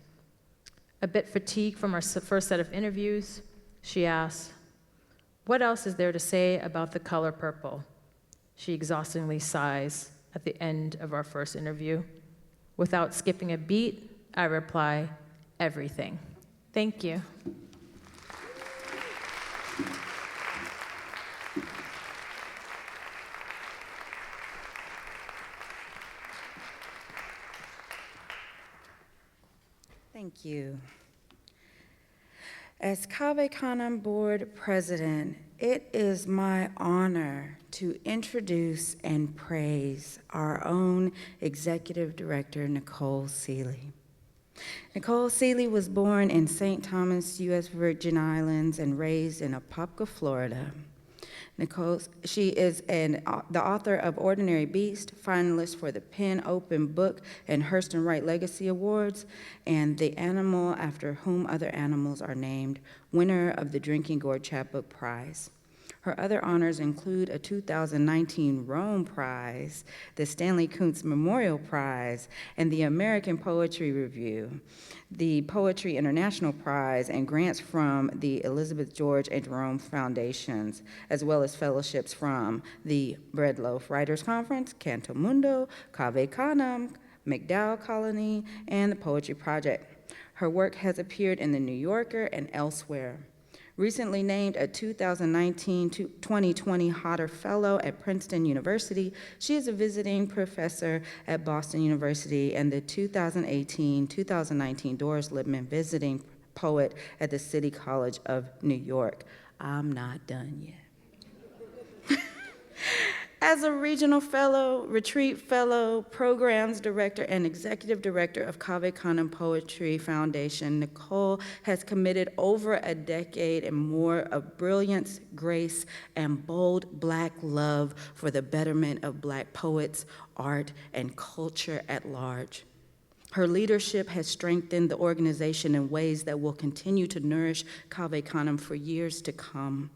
A bit fatigued from our first set of interviews, she asked, what else is there to say about The Color Purple? She exhaustingly sighs at the end of our first interview. Without skipping a beat, I reply, everything. Thank you. Thank you. As Canem Board President, it is my honor to introduce and praise our own Executive Director, Nicole Sealey. Nicole Sealey was born in St. Thomas, U.S. Virgin Islands, and raised in Apopka, Florida. She is the author of Ordinary Beast, finalist for the Pen Open Book and Hurston Wright Legacy Awards, and The Animal After Whom Other Animals Are Named, winner of the Drinking Gourd Chapbook Prize. Her other honors include a 2019 Rome Prize, the Stanley Kuntz Memorial Prize, and the American Poetry Review, the Poetry International Prize, and grants from the Elizabeth George and Jerome Foundations, as well as fellowships from the Bread Loaf Writers Conference, Canto Mundo, Cave Canem, MacDowell Colony, and the Poetry Project. Her work has appeared in The New Yorker and elsewhere. Recently named a 2019-2020 Hodder Fellow at Princeton University, she is a visiting professor at Boston University and the 2018-2019 Doris Lipman Visiting Poet at the City College of New York. I'm not done yet. As a regional fellow, retreat fellow, programs director, and executive director of Cave Canem Poetry Foundation, Nicole has committed over a decade and more of brilliance, grace, and bold Black love for the betterment of Black poets, art, and culture at large. Her leadership has strengthened the organization in ways that will continue to nourish Cave Canem for years to come.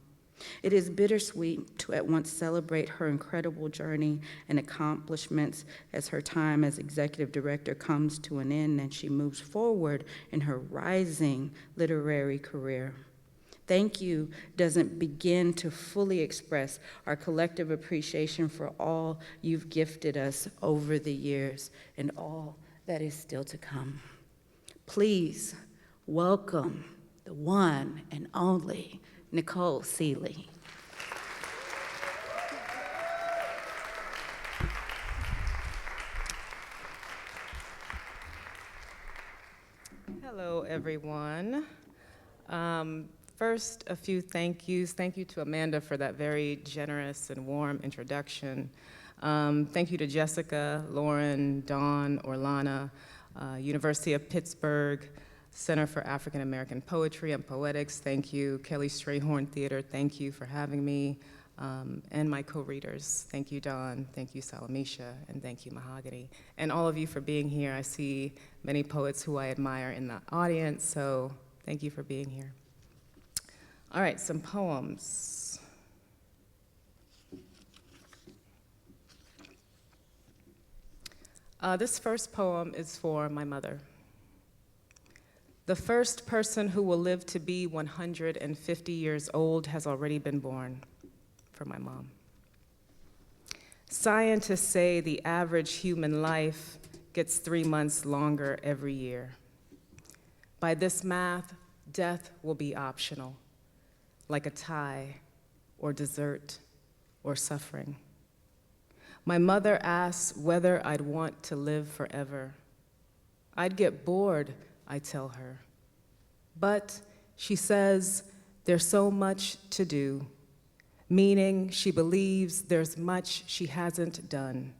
It is bittersweet to at once celebrate her incredible journey and accomplishments as her time as executive director comes to an end and she moves forward in her rising literary career. Thank you doesn't begin to fully express our collective appreciation for all you've gifted us over the years and all that is still to come. Please welcome the one and only Nicole Sealey. Hello, everyone. First, a few thank yous. Thank you to Amanda for that very generous and warm introduction. Thank you to Jessica, Lauren, Dawn, ORLANA, University of Pittsburgh Center for African American Poetry and Poetics, thank you. Kelly-Strayhorn Theater, thank you for having me. And my co-readers, thank you, Dawn, thank you, Salamishah, and thank you, Mahogany. And all of you for being here. I see many poets who I admire in the audience, so thank you for being here. All right, some poems. This first poem is for my mother. The first person who will live to be 150 years old has already been born, for my mom. Scientists say the average human life gets 3 months longer every year. By this math, death will be optional, like a tie or dessert or suffering. My mother asks whether I'd want to live forever. I'd get bored, I tell her. But she says there's so much to do, meaning she believes there's much she hasn't done.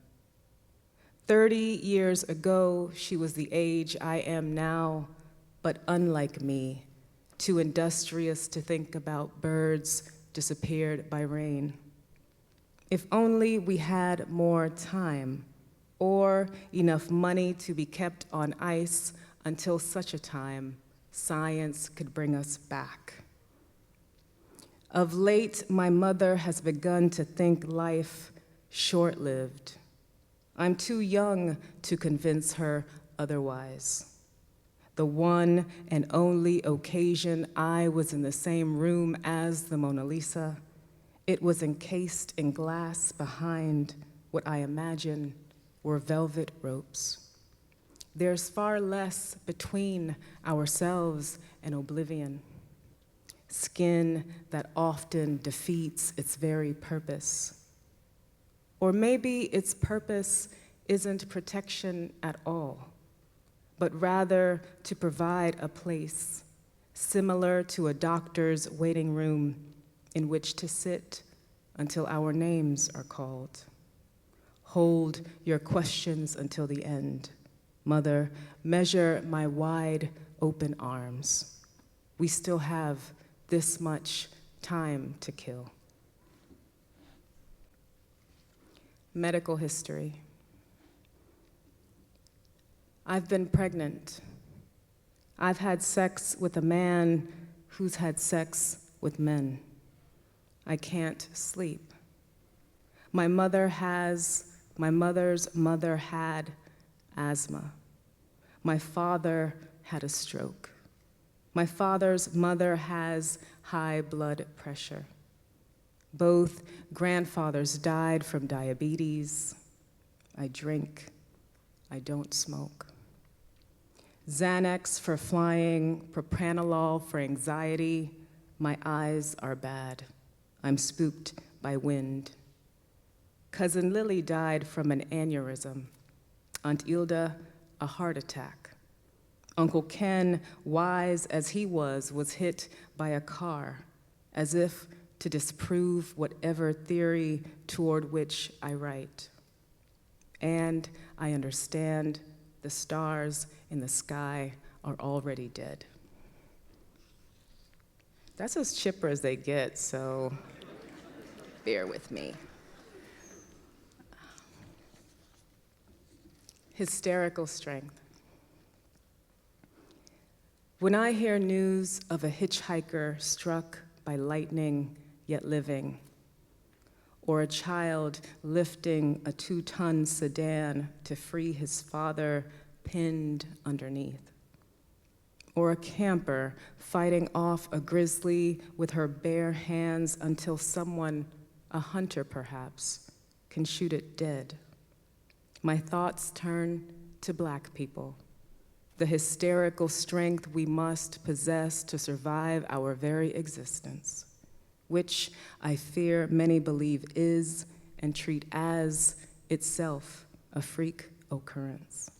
30 years ago, she was the age I am now, but unlike me, too industrious to think about birds disappeared by rain. If only we had more time, or enough money to be kept on ice until such a time science could bring us back. Of late, my mother has begun to think life short-lived. I'm too young to convince her otherwise. The one and only occasion I was in the same room as the Mona Lisa, it was encased in glass behind what I imagine were velvet ropes. There's far less between ourselves and oblivion, skin that often defeats its very purpose. Or maybe its purpose isn't protection at all, but rather to provide a place similar to a doctor's waiting room in which to sit until our names are called. Hold your questions until the end. Mother, measure my wide open arms. We still have this much time to kill. Medical history. I've been pregnant. I've had sex with a man who's had sex with men. I can't sleep. My mother's mother had asthma. My father had a stroke. My father's mother has high blood pressure. Both grandfathers died from diabetes. I drink. I don't smoke. Xanax for flying, propranolol for anxiety. My eyes are bad. I'm spooked by wind. Cousin Lily died from an aneurysm. Aunt Ilda, a heart attack. Uncle Ken, wise as he was hit by a car, as if to disprove whatever theory toward which I write. And I understand the stars in the sky are already dead. That's as chipper as they get, so bear with me. Hysterical strength. When I hear news of a hitchhiker struck by lightning yet living, or a child lifting a 2-ton sedan to free his father pinned underneath, or a camper fighting off a grizzly with her bare hands until someone, a hunter perhaps, can shoot it dead. My thoughts turn to Black people, the hysterical strength we must possess to survive our very existence, which I fear many believe is and treat as itself a freak occurrence.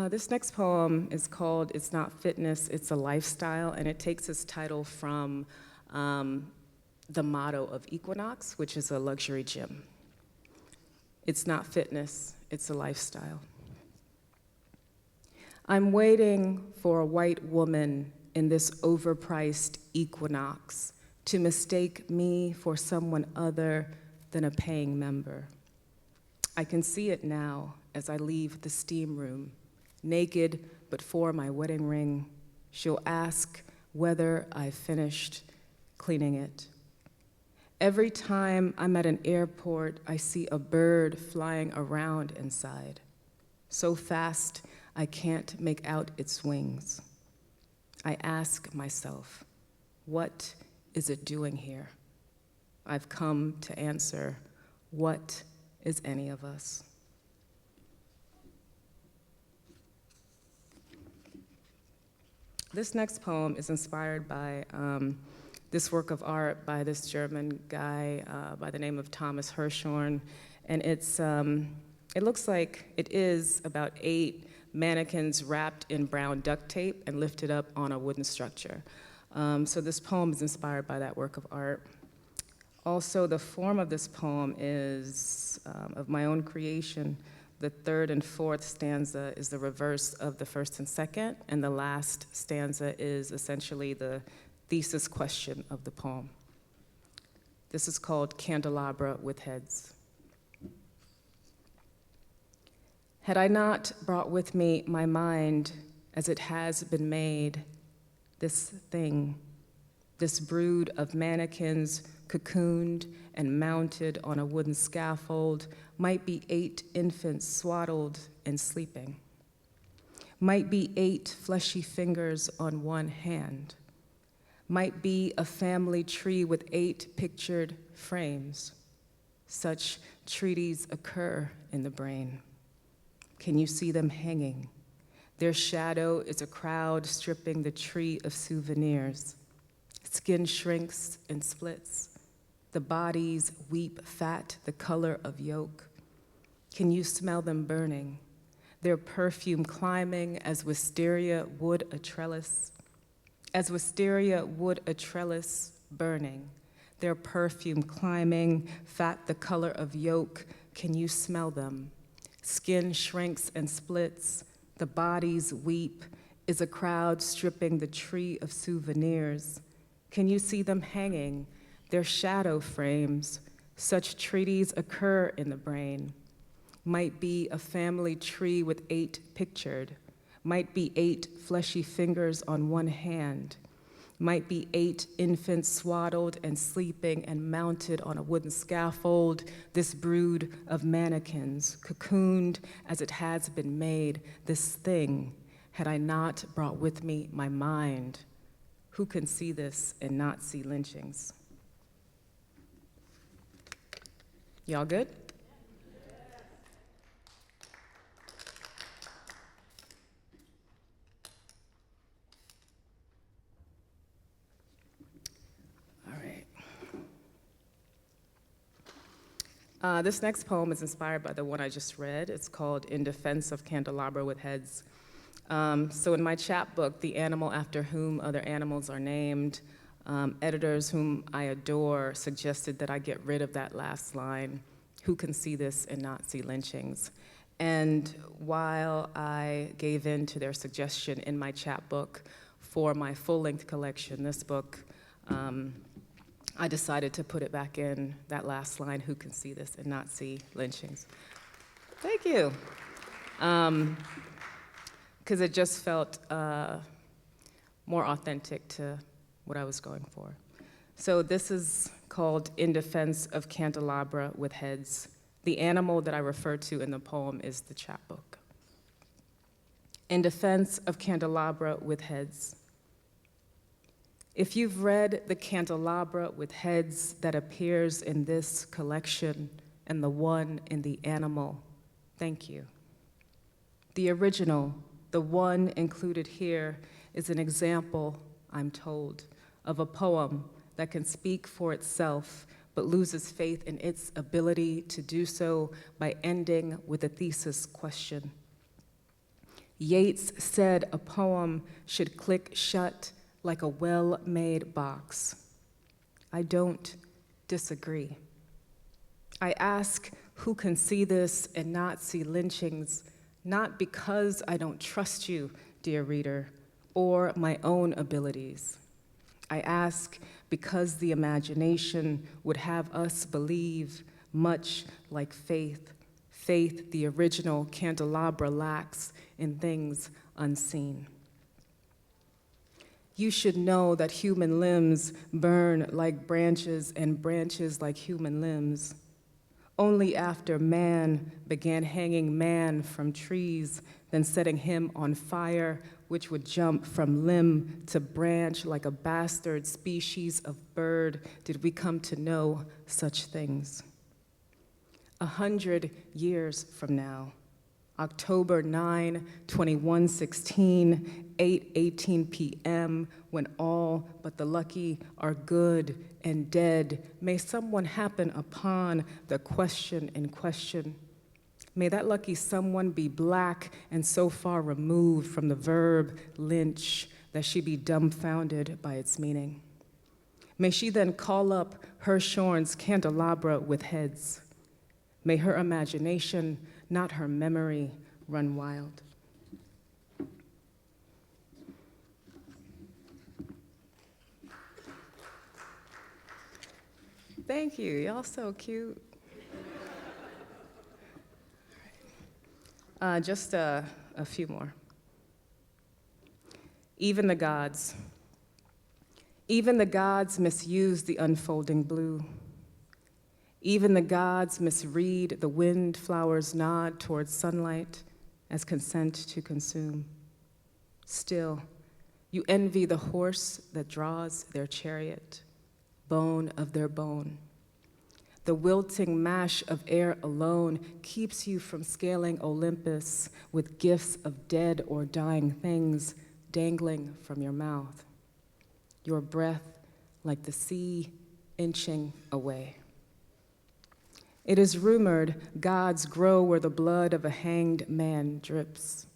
This next poem is called It's Not Fitness, It's a Lifestyle, and it takes its title from the motto of Equinox, which is a luxury gym. It's not fitness, it's a lifestyle. I'm waiting for a white woman in this overpriced Equinox to mistake me for someone other than a paying member. I can see it now as I leave the steam room, naked but for my wedding ring. She'll ask whether I've finished cleaning it. Every time I'm at an airport, I see a bird flying around inside, so fast I can't make out its wings. I ask myself, what is it doing here? I've come to answer, what is any of us? This next poem is inspired by this work of art by this German guy by the name of Thomas Hirschhorn, and it looks like it is about 8 mannequins wrapped in brown duct tape and lifted up on a wooden structure. So this poem is inspired by that work of art. Also, the form of this poem is of my own creation. The 3rd and 4th stanza is the reverse of the 1st and 2nd, and the last stanza is essentially the thesis question of the poem. This is called Candelabra with Heads. Had I not brought with me my mind as it has been made, this thing, this brood of mannequins cocooned and mounted on a wooden scaffold, might be 8 infants swaddled and sleeping, might be 8 fleshy fingers on one hand, might be a family tree with 8 pictured frames. Such treaties occur in the brain. Can you see them hanging? Their shadow is a crowd stripping the tree of souvenirs. Skin shrinks and splits. The bodies weep fat, the color of yolk. Can you smell them burning? Their perfume climbing as wisteria would a trellis. As wisteria would a trellis burning. Their perfume climbing, fat, the color of yolk. Can you smell them? Skin shrinks and splits. The bodies weep. Is a crowd stripping the tree of souvenirs. Can you see them hanging? Their shadow frames. Such treaties occur in the brain. Might be a family tree with 8 pictured. Might be 8 fleshy fingers on one hand. Might be 8 infants swaddled and sleeping and mounted on a wooden scaffold. This brood of mannequins, cocooned as it has been made, this thing, had I not brought with me my mind. Who can see this and not see lynchings? Y'all good? All right. This next poem is inspired by the one I just read. It's called In Defense of Candelabra with Heads. So in my chapbook, The Animal After Whom Other Animals Are Named, editors whom I adore suggested that I get rid of that last line, who can see this and not see lynchings? And while I gave in to their suggestion in my chapbook for my full-length collection, this book, I decided to put it back in, that last line, who can see this and not see lynchings? Thank you. Because it just felt more authentic to what I was going for. So this is called In Defense of Candelabra with Heads. The animal that I refer to in the poem is the chapbook. In Defense of Candelabra with Heads. If you've read the candelabra with heads that appears in this collection and the one in the animal, thank you. The original, the one included here, is an example, I'm told, of a poem that can speak for itself but loses faith in its ability to do so by ending with a thesis question. Yeats said a poem should click shut like a well-made box. I don't disagree. I ask who can see this and not see lynchings, not because I don't trust you, dear reader, or my own abilities. I ask because the imagination would have us believe, much like faith, faith the original candelabra lacks in things unseen. You should know that human limbs burn like branches and branches like human limbs. Only after man began hanging man from trees, then setting him on fire, which would jump from limb to branch like a bastard species of bird, did we come to know such things. 100 years from now, October 9, 2116, 8:18 p.m., when all but the lucky are good and dead, may someone happen upon the question in question. May that lucky someone be black and so far removed from the verb lynch that she be dumbfounded by its meaning. May she then call up Hirshhorn's candelabra with heads. May her imagination, not her memory, run wild. Thank you, y'all so cute. Just a few more. Even the gods misuse the unfolding blue. Even the gods misread the wind flowers' nod towards sunlight as consent to consume. Still, you envy the horse that draws their chariot, bone of their bone. The wilting mash of air alone keeps you from scaling Olympus with gifts of dead or dying things dangling from your mouth. Your breath like the sea inching away. It is rumored gods grow where the blood of a hanged man drips.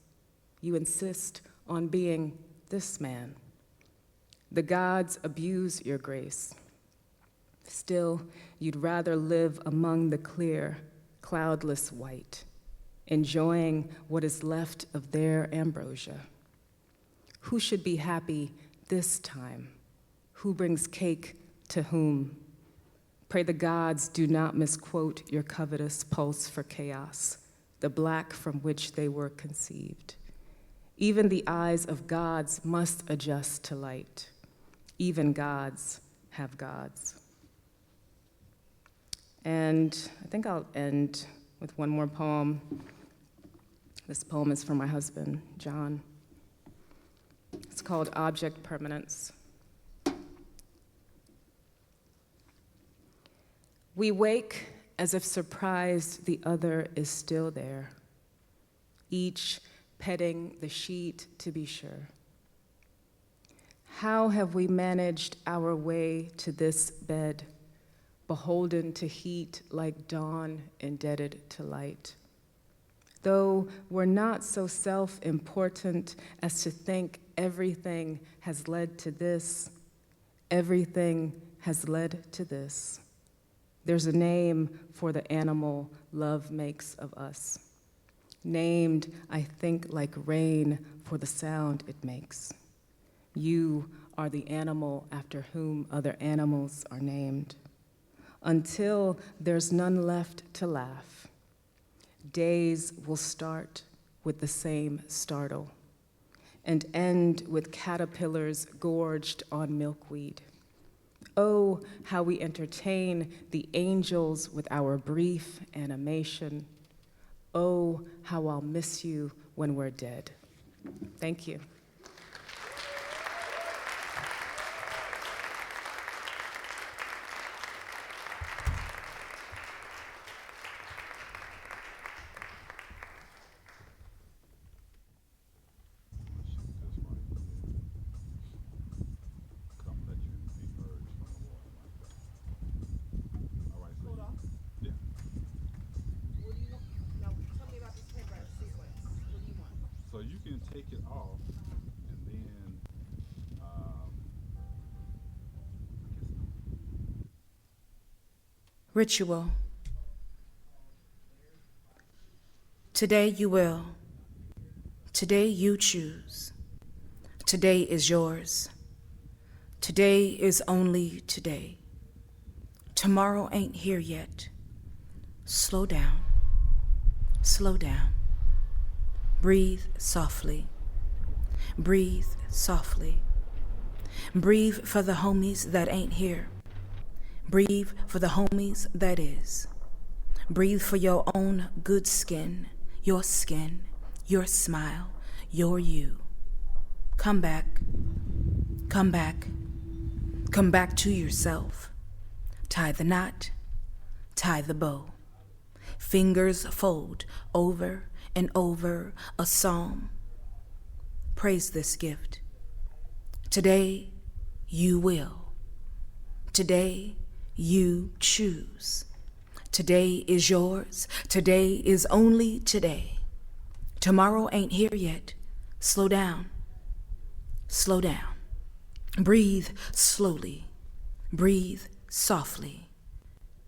You insist on being this man. The gods abuse your grace. Still, you'd rather live among the clear, cloudless white, enjoying what is left of their ambrosia. Who should be happy this time? Who brings cake to whom? Pray the gods do not misquote your covetous pulse for chaos, the black from which they were conceived. Even the eyes of gods must adjust to light. Even gods have gods. And I think I'll end with one more poem. This poem is from my husband, John. It's called Object Permanence. We wake as if surprised the other is still there, each petting the sheet to be sure. How have we managed our way to this bed, beholden to heat like dawn, indebted to light? Though we're not so self-important as to think everything has led to this, everything has led to this. There's a name for the animal love makes of us, named, I think, like rain for the sound it makes. You are the animal after whom other animals are named. Until there's none left to laugh, days will start with the same startle and end with caterpillars gorged on milkweed. Oh, how we entertain the angels with our brief animation. Oh, how I'll miss you when we're dead. Thank you. So you can take it off, and then, I guess, Ritual. Today you will. Today you choose. Today is yours. Today is only today. Tomorrow ain't here yet. Slow down. Slow down. Breathe softly. Breathe softly. Breathe for the homies that ain't here. Breathe for the homies that is. Breathe for your own good skin, your smile, your you. Come back. Come back. Come back to yourself. Tie the knot. Tie the bow. Fingers fold over and over a psalm. Praise this gift. Today you will. Today you choose. Today is yours. Today is only today. Tomorrow ain't here yet. Slow down. Slow down. Breathe slowly. Breathe softly.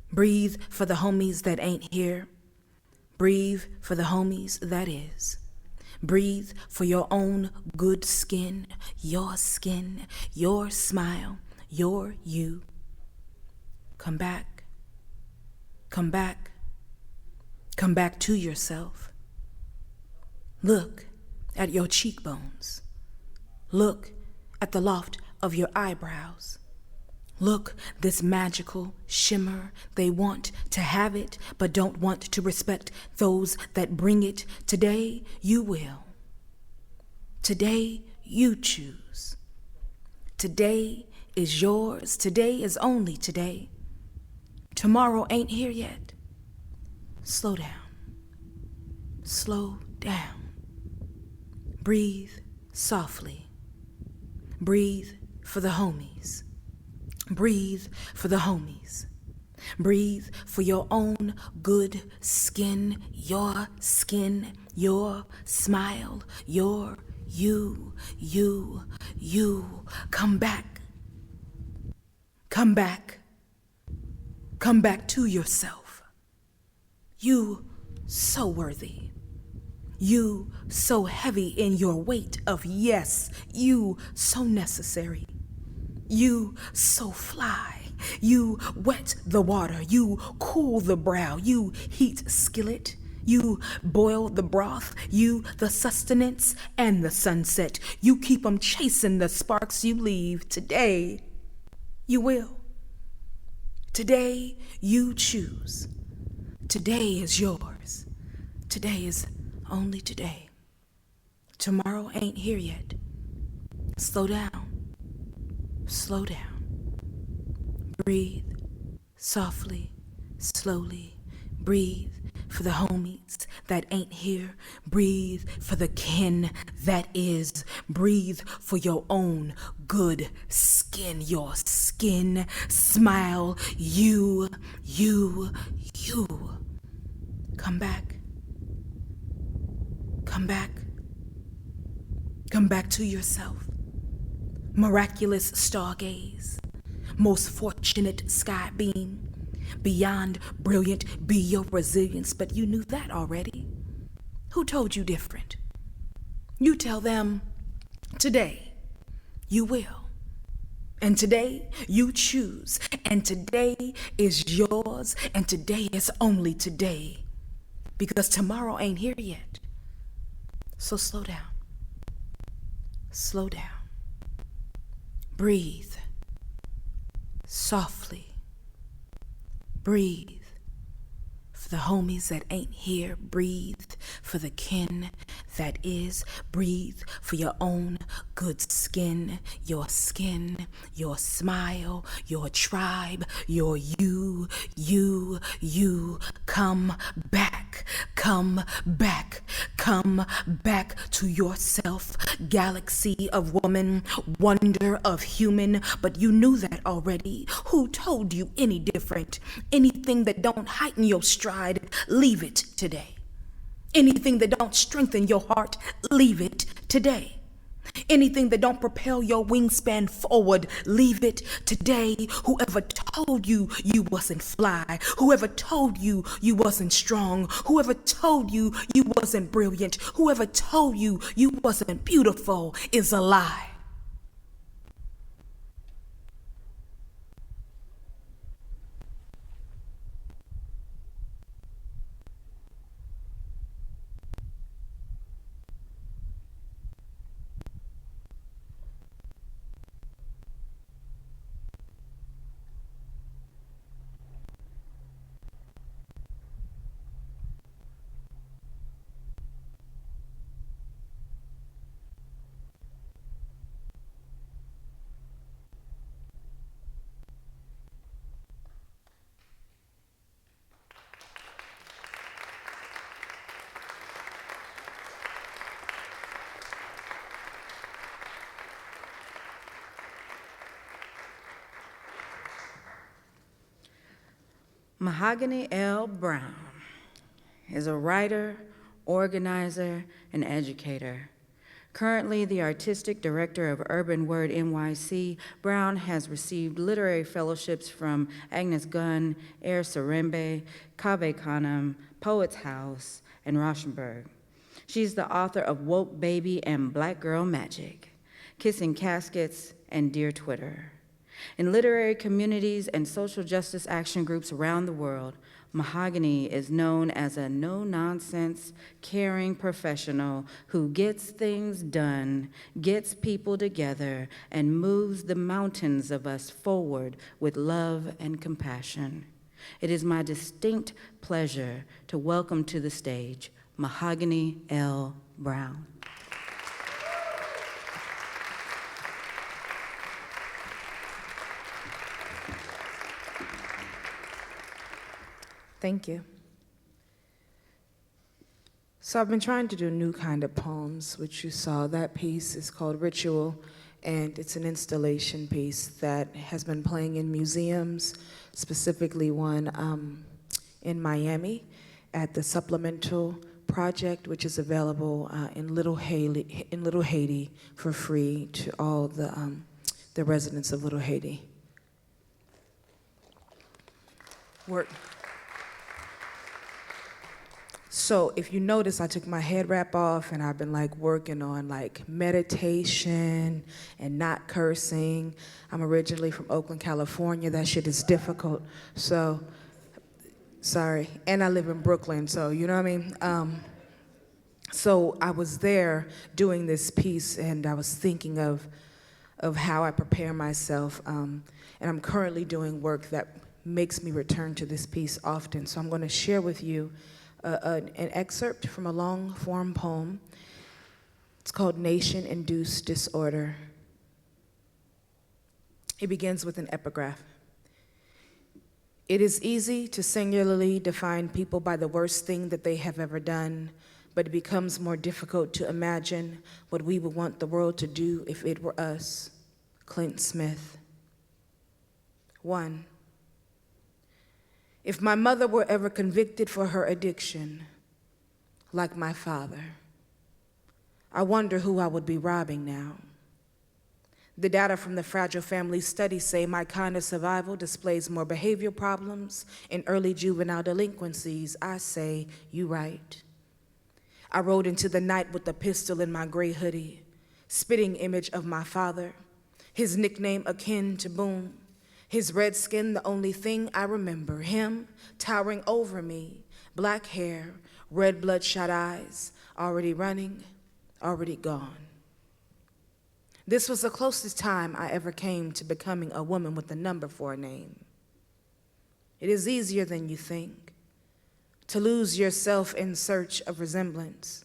Breathe for the homies that ain't here. Breathe for the homies that is. Breathe for your own good skin, your smile, your you. Come back. Come back. Come back to yourself. Look at your cheekbones. Look at the loft of your eyebrows. Look, this magical shimmer. They want to have it, but don't want to respect those that bring it. Today, you will. Today, you choose. Today is yours. Today is only today. Tomorrow ain't here yet. Slow down. Slow down. Breathe softly. Breathe for the homies. Breathe for the homies. Breathe for your own good skin, your smile, your you. Come back. Come back. Come back to yourself. You so worthy. You so heavy in your weight of yes. You so necessary. You so fly. You wet the water. You cool the brow. You heat skillet. You boil the broth. You the sustenance and the sunset. You keep 'em chasing the sparks you leave. Today, you will. Today, you choose. Today is yours. Today is only today. Tomorrow ain't here yet. Slow down. Slow down. Breathe softly, slowly. Breathe for the homies that ain't here. Breathe for the kin that is. Breathe for your own good skin, your skin. Smile, you. Come back. Come back. Come back to yourself. Miraculous stargaze, most fortunate sky beam, beyond brilliant be your resilience, but you knew that already. Who told you different? You tell them, today you will, and today you choose, and today is yours, and today is only today, because tomorrow ain't here yet. So slow down. Slow down. Breathe softly. Breathe for the homies that ain't here. Breathe for the kin that is. Breathe for your own good skin, your smile, your tribe, your you. Come back, come back, come back to yourself. Galaxy of woman, wonder of human, but you knew that already. Who told you any different? Anything that don't heighten your stride, leave it today. Anything that don't strengthen your heart, leave it today. Anything that don't propel your wingspan forward, leave it today. Whoever told you you wasn't fly, whoever told you you wasn't strong, whoever told you you wasn't brilliant, whoever told you you wasn't beautiful is a lie. Mahogany L. Browne is a writer, organizer, and educator. Currently the artistic director of Urban Word NYC, Browne has received literary fellowships from Agnes Gunn, Air Serembe, Cave Canem, Poets House, and Rauschenberg. She's the author of Woke Baby and Black Girl Magic, Kissing Caskets, and Dear Twitter. In literary communities and social justice action groups around the world, Mahogany is known as a no-nonsense, caring professional who gets things done, gets people together, and moves the mountains of us forward with love and compassion. It is my distinct pleasure to welcome to the stage Mahogany L. Browne. Thank you. So I've been trying to do new kind of poems, which you saw. That piece is called Ritual, and it's an installation piece that has been playing in museums, specifically one in Miami at the Supplemental Project, which is available in Little Haiti for free to all the residents of Little Haiti. Work. So if you notice, I took my head wrap off and I've been like working on like meditation and not cursing. I'm originally from Oakland, California. That shit is difficult. So, sorry. And I live in Brooklyn, so you know what I mean? So I was there doing this piece and I was thinking of how I prepare myself. And I'm currently doing work that makes me return to this piece often. So I'm gonna share with you an excerpt from a long-form poem. It's called Nation-Induced Disorder. It begins with an epigraph. It is easy to singularly define people by the worst thing that they have ever done, but it becomes more difficult to imagine what we would want the world to do if it were us. Clint Smith. 1. If my mother were ever convicted for her addiction, like my father, I wonder who I would be robbing now. The data from the Fragile Family Study say my kind of survival displays more behavioral problems and early juvenile delinquencies. I say, you right. I rode into the night with a pistol in my gray hoodie, spitting image of my father, his nickname akin to Boom. His red skin, the only thing I remember. Him towering over me, black hair, red bloodshot eyes, already running, already gone. This was the closest time I ever came to becoming a woman with a number for a name. It is easier than you think to lose yourself in search of resemblance.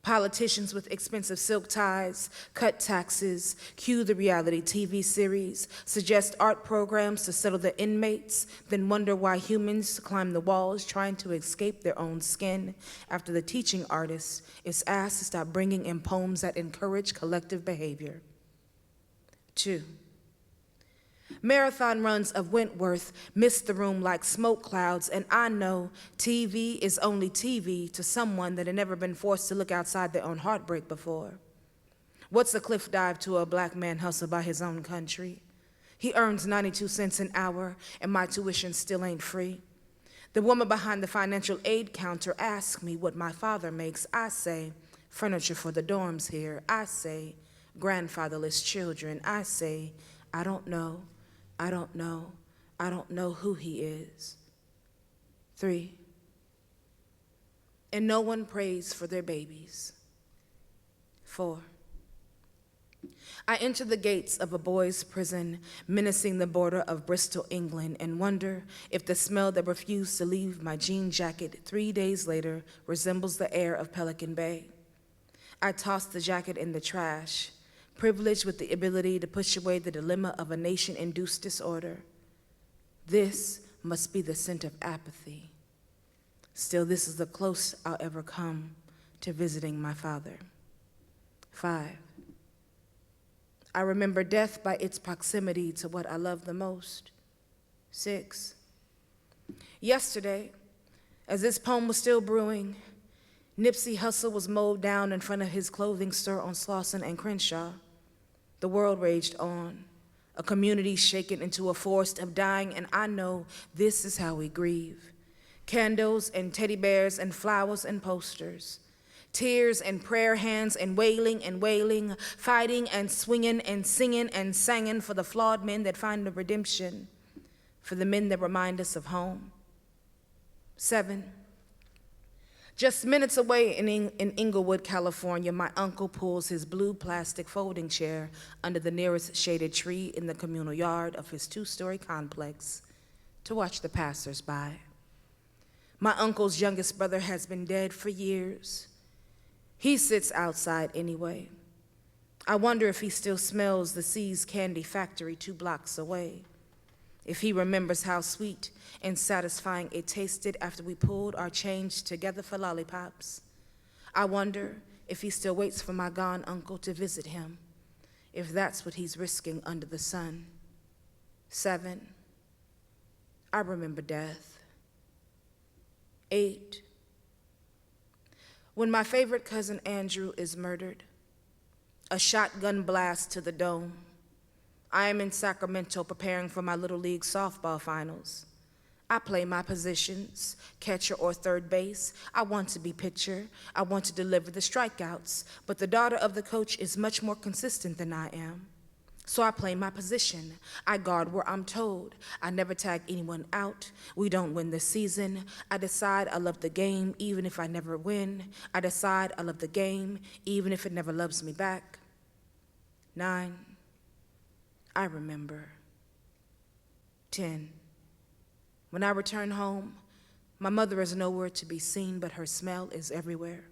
Politicians with expensive silk ties, cut taxes, cue the reality TV series, suggest art programs to settle the inmates, then wonder why humans climb the walls trying to escape their own skin after the teaching artist is asked to stop bringing in poems that encourage collective behavior. 2. Marathon runs of Wentworth miss the room like smoke clouds, and I know TV is only TV to someone that had never been forced to look outside their own heartbreak before. What's a cliff dive to a black man hustled by his own country? He earns 92 cents an hour, and my tuition still ain't free. The woman behind the financial aid counter asks me what my father makes. I say, furniture for the dorms here. I say, grandfatherless children. I say, I don't know, I don't know, I don't know who he is. 3, and no one prays for their babies. 4, I enter the gates of a boys' prison menacing the border of Bristol, England, and wonder if the smell that refused to leave my jean jacket 3 days later resembles the air of Pelican Bay. I toss the jacket in the trash, privileged with the ability to push away the dilemma of a nation-induced disorder. This must be the scent of apathy. Still, this is the closest I'll ever come to visiting my father. 5, I remember death by its proximity to what I love the most. 6, yesterday, as this poem was still brewing, Nipsey Hussle was mowed down in front of his clothing store on Slauson and Crenshaw. The world raged on, a community shaken into a forest of dying, and I know this is how we grieve. Candles and teddy bears and flowers and posters. Tears and prayer hands and wailing, fighting and swinging and singing and singing for the flawed men that find the redemption, for the men that remind us of home. 7, just minutes away in Inglewood, California, my uncle pulls his blue plastic folding chair under the nearest shaded tree in the communal yard of his 2-story complex to watch the passers-by. My uncle's youngest brother has been dead for years. He sits outside anyway. I wonder if he still smells the See's Candy Factory 2 blocks away, if he remembers how sweet and satisfying it tasted after we pulled our change together for lollipops. I wonder if he still waits for my gone uncle to visit him, if that's what he's risking under the sun. 7, I remember death. 8, when my favorite cousin Andrew is murdered, a shotgun blast to the dome. I am in Sacramento preparing for my Little League softball finals. I play my positions, catcher or third base. I want to be pitcher. I want to deliver the strikeouts, but the daughter of the coach is much more consistent than I am. So I play my position. I guard where I'm told. I never tag anyone out. We don't win this season. I decide I love the game even if I never win. I decide I love the game even if it never loves me back. 9, I remember. 10, when I return home, my mother is nowhere to be seen, but her smell is everywhere.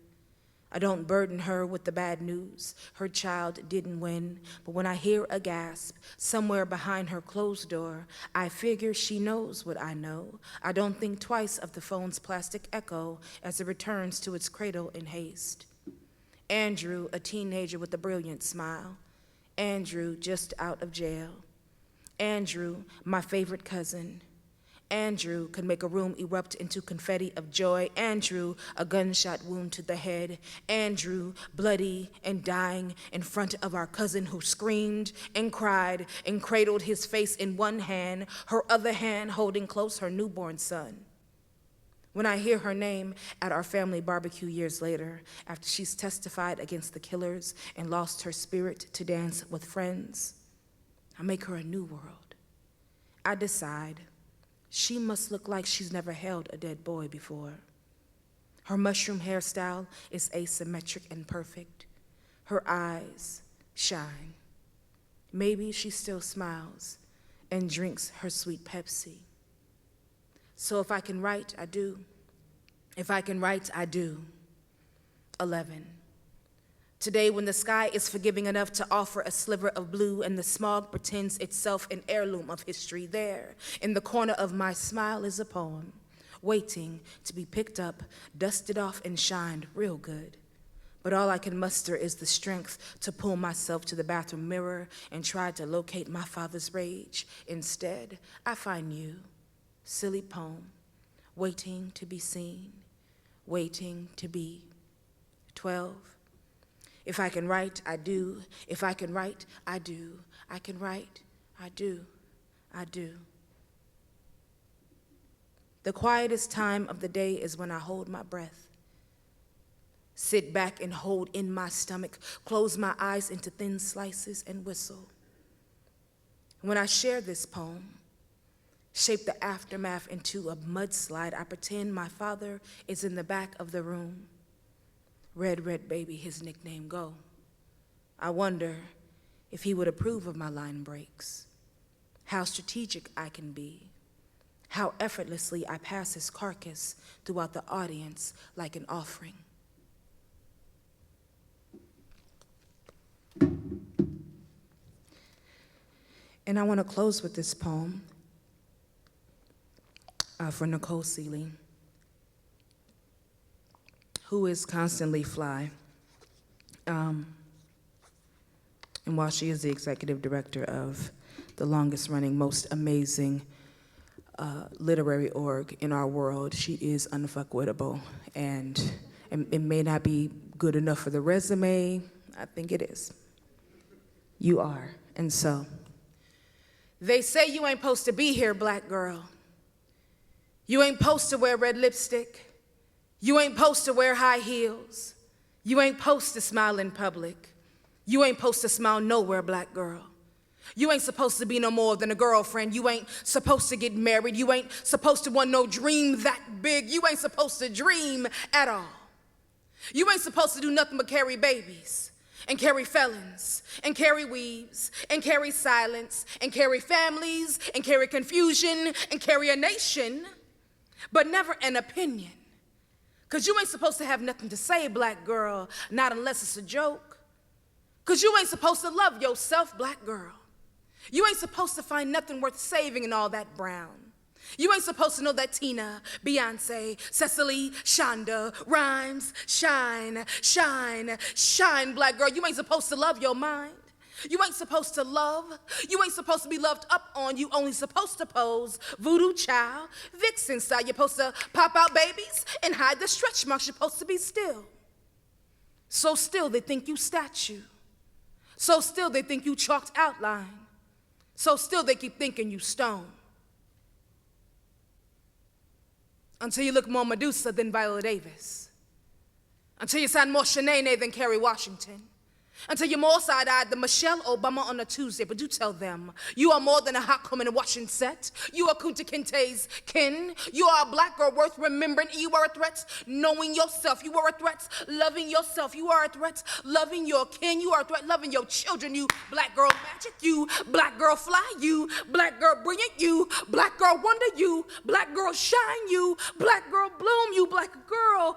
I don't burden her with the bad news. Her child didn't win, but when I hear a gasp somewhere behind her closed door, I figure she knows what I know. I don't think twice of the phone's plastic echo as it returns to its cradle in haste. Andrew, a teenager with a brilliant smile. Andrew, just out of jail. Andrew, my favorite cousin. Andrew could make a room erupt into confetti of joy. Andrew, a gunshot wound to the head. Andrew, bloody and dying in front of our cousin who screamed and cried and cradled his face in one hand, her other hand holding close her newborn son. When I hear her name at our family barbecue years later, after she's testified against the killers and lost her spirit to dance with friends, I make her a new world. I decide she must look like she's never held a dead boy before. Her mushroom hairstyle is asymmetric and perfect. Her eyes shine. Maybe she still smiles and drinks her sweet Pepsi. So if I can write, I do. If I can write, I do. 11. Today, when the sky is forgiving enough to offer a sliver of blue and the smog pretends itself an heirloom of history, there, in the corner of my smile is a poem, waiting to be picked up, dusted off, and shined real good. But all I can muster is the strength to pull myself to the bathroom mirror and try to locate my father's rage. Instead, I find you, silly poem, waiting to be seen, waiting to be. 12. If I can write, I do. If I can write, I do. I can write, I do. I do. The quietest time of the day is when I hold my breath. Sit back and hold in my stomach, close my eyes into thin slices and whistle. When I share this poem, shape the aftermath into a mudslide, I pretend my father is in the back of the room. Red, red baby, his nickname go. I wonder if he would approve of my line breaks, how strategic I can be, how effortlessly I pass his carcass throughout the audience like an offering. And I want to close with this poem for Nicole Sealey, who is constantly fly. And while she is the executive director of the longest running, most amazing literary org in our world, she is unfuckwittable. And it may not be good enough for the resume. I think it is. You are. And so, they say you ain't supposed to be here, black girl. You ain't supposed to wear red lipstick. You ain't supposed to wear high heels. You ain't supposed to smile in public. You ain't supposed to smile nowhere, black girl. You ain't supposed to be no more than a girlfriend. You ain't supposed to get married. You ain't supposed to want no dream that big. You ain't supposed to dream at all. You ain't supposed to do nothing but carry babies and carry felons and carry weaves and carry silence and carry families and carry confusion and carry a nation, but never an opinion. Because you ain't supposed to have nothing to say, black girl, not unless it's a joke. Because you ain't supposed to love yourself, black girl. You ain't supposed to find nothing worth saving in all that brown. You ain't supposed to know that Tina, Beyonce, Cecily, Shonda, rhymes, shine, shine, shine, black girl. You ain't supposed to love your mind. You ain't supposed to love. You ain't supposed to be loved up on. You only supposed to pose voodoo child, vixen style. You're supposed to pop out babies and hide the stretch marks. You're supposed to be still. So still they think you statue. So still they think you chalked outline. So still they keep thinking you stone. Until you look more Medusa than Viola Davis. Until you sound more Shanae than Kerry Washington. Until you're more side-eyed than Michelle Obama on a Tuesday. But do tell them, you are more than a hot coming and watching set. You are Kunta Kinte's kin. You are a black girl worth remembering. You are a threat knowing yourself. You are a threat loving yourself. You are a threat loving your kin. You are a threat loving your children. You black girl magic. You black girl fly. You black girl brilliant. You black girl wonder. You black girl shine. You black girl bloom. You black girl,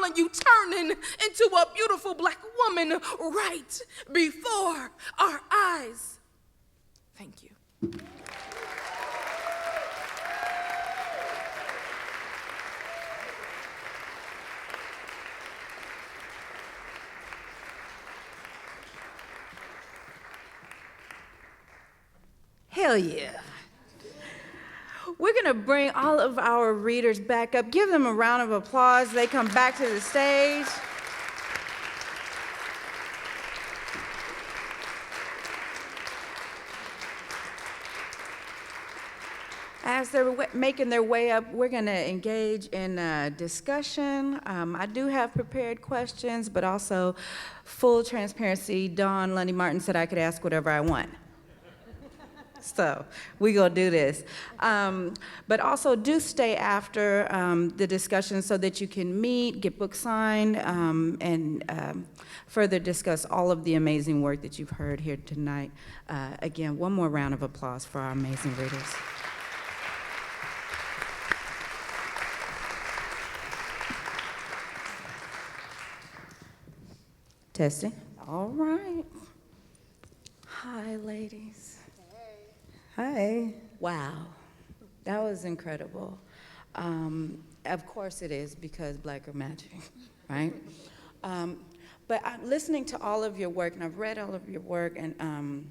and you turning into a beautiful black woman right before our eyes. Thank you. Hell yeah. We're going to bring all of our readers back up. Give them a round of applause. They come back to the stage. As they're making their way up, we're going to engage in a discussion. I do have prepared questions, but also full transparency. Dawn Lundy Martin said I could ask whatever I want. So we're going to do this. But also do stay after the discussion so that you can meet, get books signed, and further discuss all of the amazing work that you've heard here tonight. Again, one more round of applause for our amazing readers. Testing. All right. Hi, ladies. Hi. Wow. That was incredible. Of course it is, because Black Girl Magic, right? But I'm listening to all of your work, and I've read all of your work, and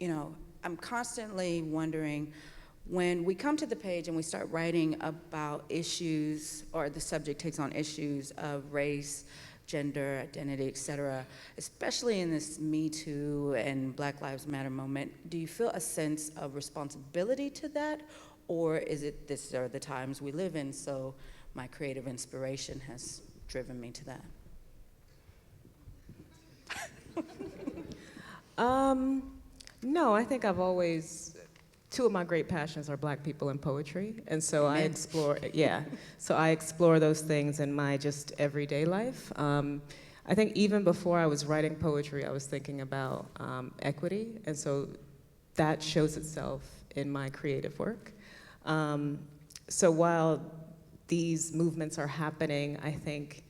you know, I'm constantly wondering, when we come to the page and we start writing about issues, or the subject takes on issues of race, gender identity, et cetera, especially in this Me Too and Black Lives Matter moment, do you feel a sense of responsibility to that? Or is it these are the times we live in, so my creative inspiration has driven me to that? No, I think I've always, two of my great passions are Black people and poetry, and so I explore, so I explore those things in my just everyday life. I think even before I was writing poetry, I was thinking about equity, and so that shows itself in my creative work. So while these movements are happening, I think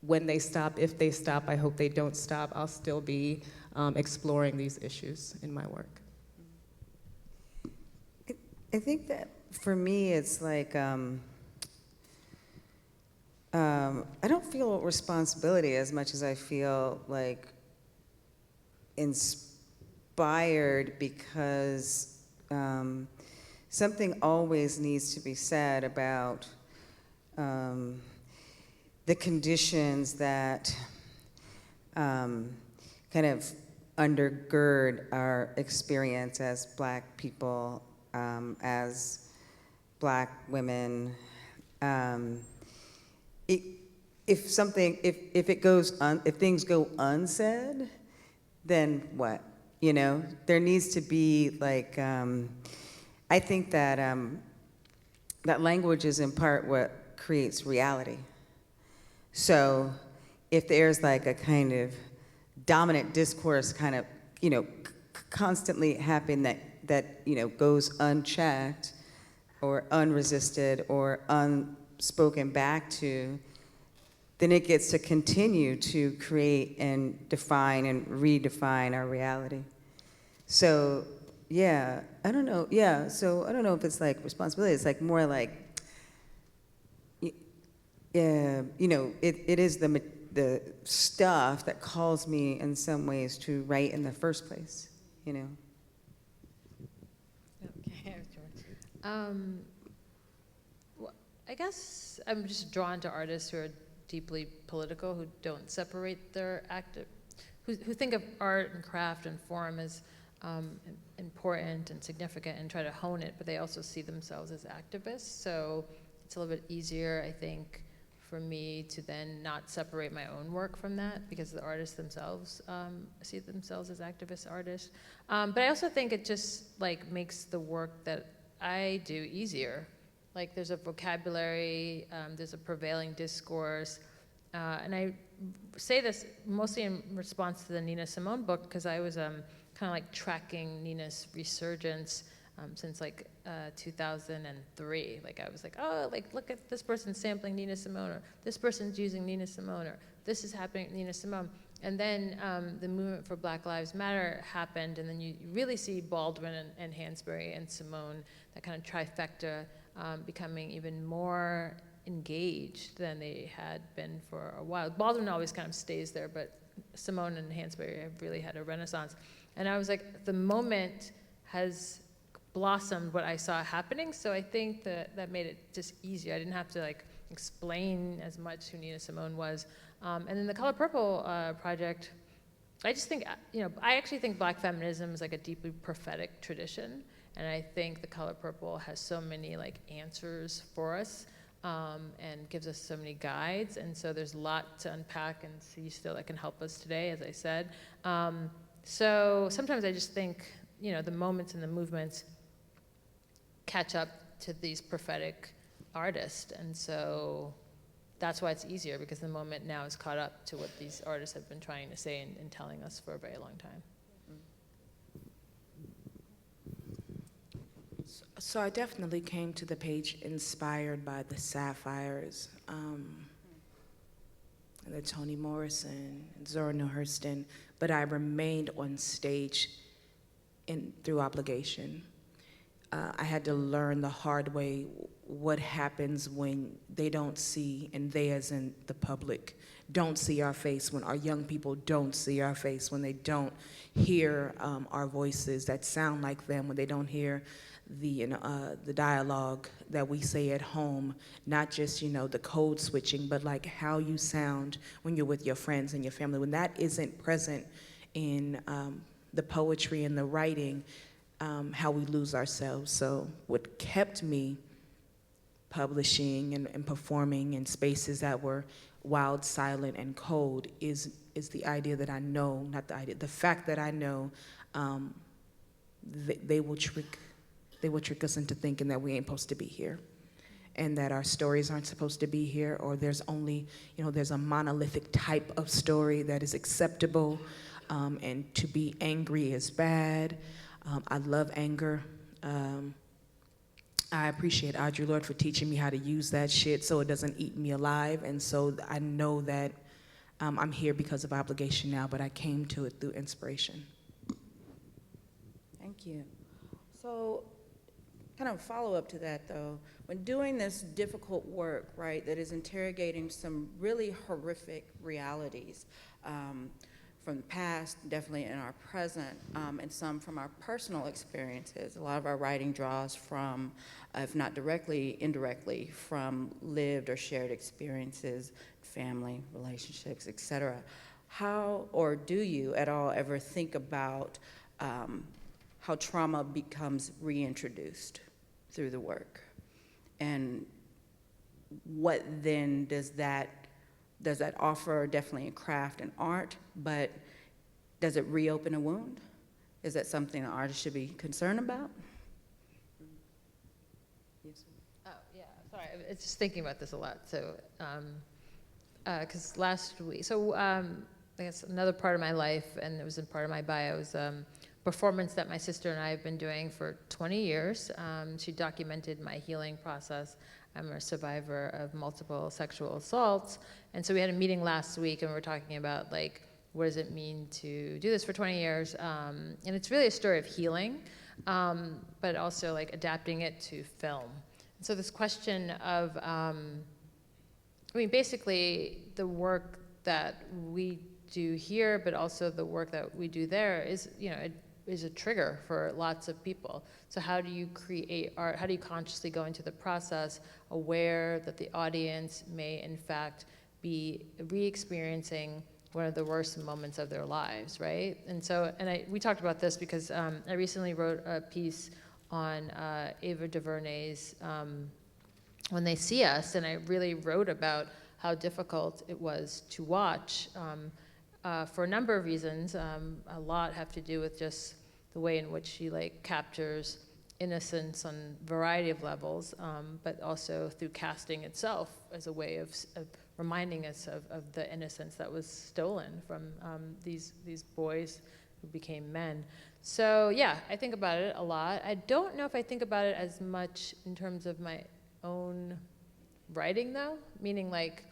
when they stop, if they stop, I hope they don't stop, I'll still be exploring these issues in my work. I think that for me, it's like, I don't feel responsibility as much as I feel like inspired, because something always needs to be said about the conditions that kind of undergird our experience as Black people, as Black women. If things go unsaid, then what? You know, there needs to be like, I think that that language is in part what creates reality. So if there's like a kind of dominant discourse kind of, you know, constantly happening that you know, goes unchecked or unresisted or unspoken back to, then it gets to continue to create and define and redefine our reality. So yeah, I don't know. Yeah, so I don't know if it's like responsibility. It's like more like, you know, it is the stuff that calls me in some ways to write in the first place, you know. Okay, well, I guess I'm just drawn to artists who are deeply political, who don't separate their who think of art and craft and form as important and significant and try to hone it, but they also see themselves as activists. So it's a little bit easier, I think, for me to then not separate my own work from that, because the artists themselves see themselves as activist artists. But I also think it just like makes the work that I do easier. Like there's a vocabulary, there's a prevailing discourse, and I say this mostly in response to the Nina Simone book, because I was kind of like tracking Nina's resurgence since like 2003. Like I was like, oh, like look at this person sampling Nina Simone, or this person's using Nina Simone, or this is happening at Nina Simone. And then the movement for Black Lives Matter happened, and then you really see Baldwin and Hansberry and Simone, that kind of trifecta, becoming even more engaged than they had been for a while. Baldwin always kind of stays there, but Simone and Hansberry have really had a renaissance. And I was like, the moment has blossomed what I saw happening, so I think that made it just easier. I didn't have to like explain as much who Nina Simone was. And then the Color Purple project, I just think, you know, I actually think Black feminism is like a deeply prophetic tradition, and I think the Color Purple has so many like answers for us, and gives us so many guides, and so there's a lot to unpack and see still that can help us today, as I said. So sometimes I just think, you know, the moments and the movements catch up to these prophetic artists, and so that's why it's easier, because the moment now is caught up to what these artists have been trying to say and telling us for a very long time. So I definitely came to the page inspired by the Sapphires, and the Toni Morrison, and Zora Neale Hurston, but I remained on stage through obligation. I had to learn the hard way what happens when they don't see, and they as in the public, don't see our face, when our young people don't see our face, when they don't hear our voices that sound like them, when they don't hear the dialogue that we say at home, not just, the code switching, but like how you sound when you're with your friends and your family. When that isn't present in the poetry and the writing, how we lose ourselves. So what kept me publishing and performing in spaces that were wild, silent, and cold is the idea that I know, not the idea, the fact that I know they will trick us into thinking that we ain't supposed to be here, and that our stories aren't supposed to be here, or there's only, there's a monolithic type of story that is acceptable, and to be angry is bad. I love anger. I appreciate Audre Lorde for teaching me how to use that shit so it doesn't eat me alive, and so I know that I'm here because of obligation now, but I came to it through inspiration. Thank you. So, kind of follow up to that though, when doing this difficult work, right, that is interrogating some really horrific realities from the past, definitely in our present, and some from our personal experiences. A lot of our writing draws from, if not directly, indirectly, from lived or shared experiences, family, relationships, etc. How, or do you at all ever think about how trauma becomes reintroduced through the work? And what then does that offer? Definitely in craft and art, but does it reopen a wound? Is that something an artist should be concerned about? Oh, yeah, sorry, I was just thinking about this a lot, so, because last week, so I guess another part of my life, and it was in part of my bio, was performance that my sister and I have been doing for 20 years. She documented my healing process. I'm a survivor of multiple sexual assaults. And so we had a meeting last week and we were talking about like, what does it mean to do this for 20 years? And it's really a story of healing, but also like adapting it to film. And so this question of, basically the work that we do here, but also the work that we do there is, it is a trigger for lots of people. So how do you create art? How do you consciously go into the process aware that the audience may in fact be re-experiencing one of the worst moments of their lives, right? And so, we talked about this because I recently wrote a piece on Ava DuVernay's When They See Us, and I really wrote about how difficult it was to watch for a number of reasons. A lot have to do with just the way in which she captures innocence on a variety of levels, but also through casting itself as a way of reminding us of the innocence that was stolen from these boys who became men. So yeah, I think about it a lot. I don't know if I think about it as much in terms of my own writing though, meaning like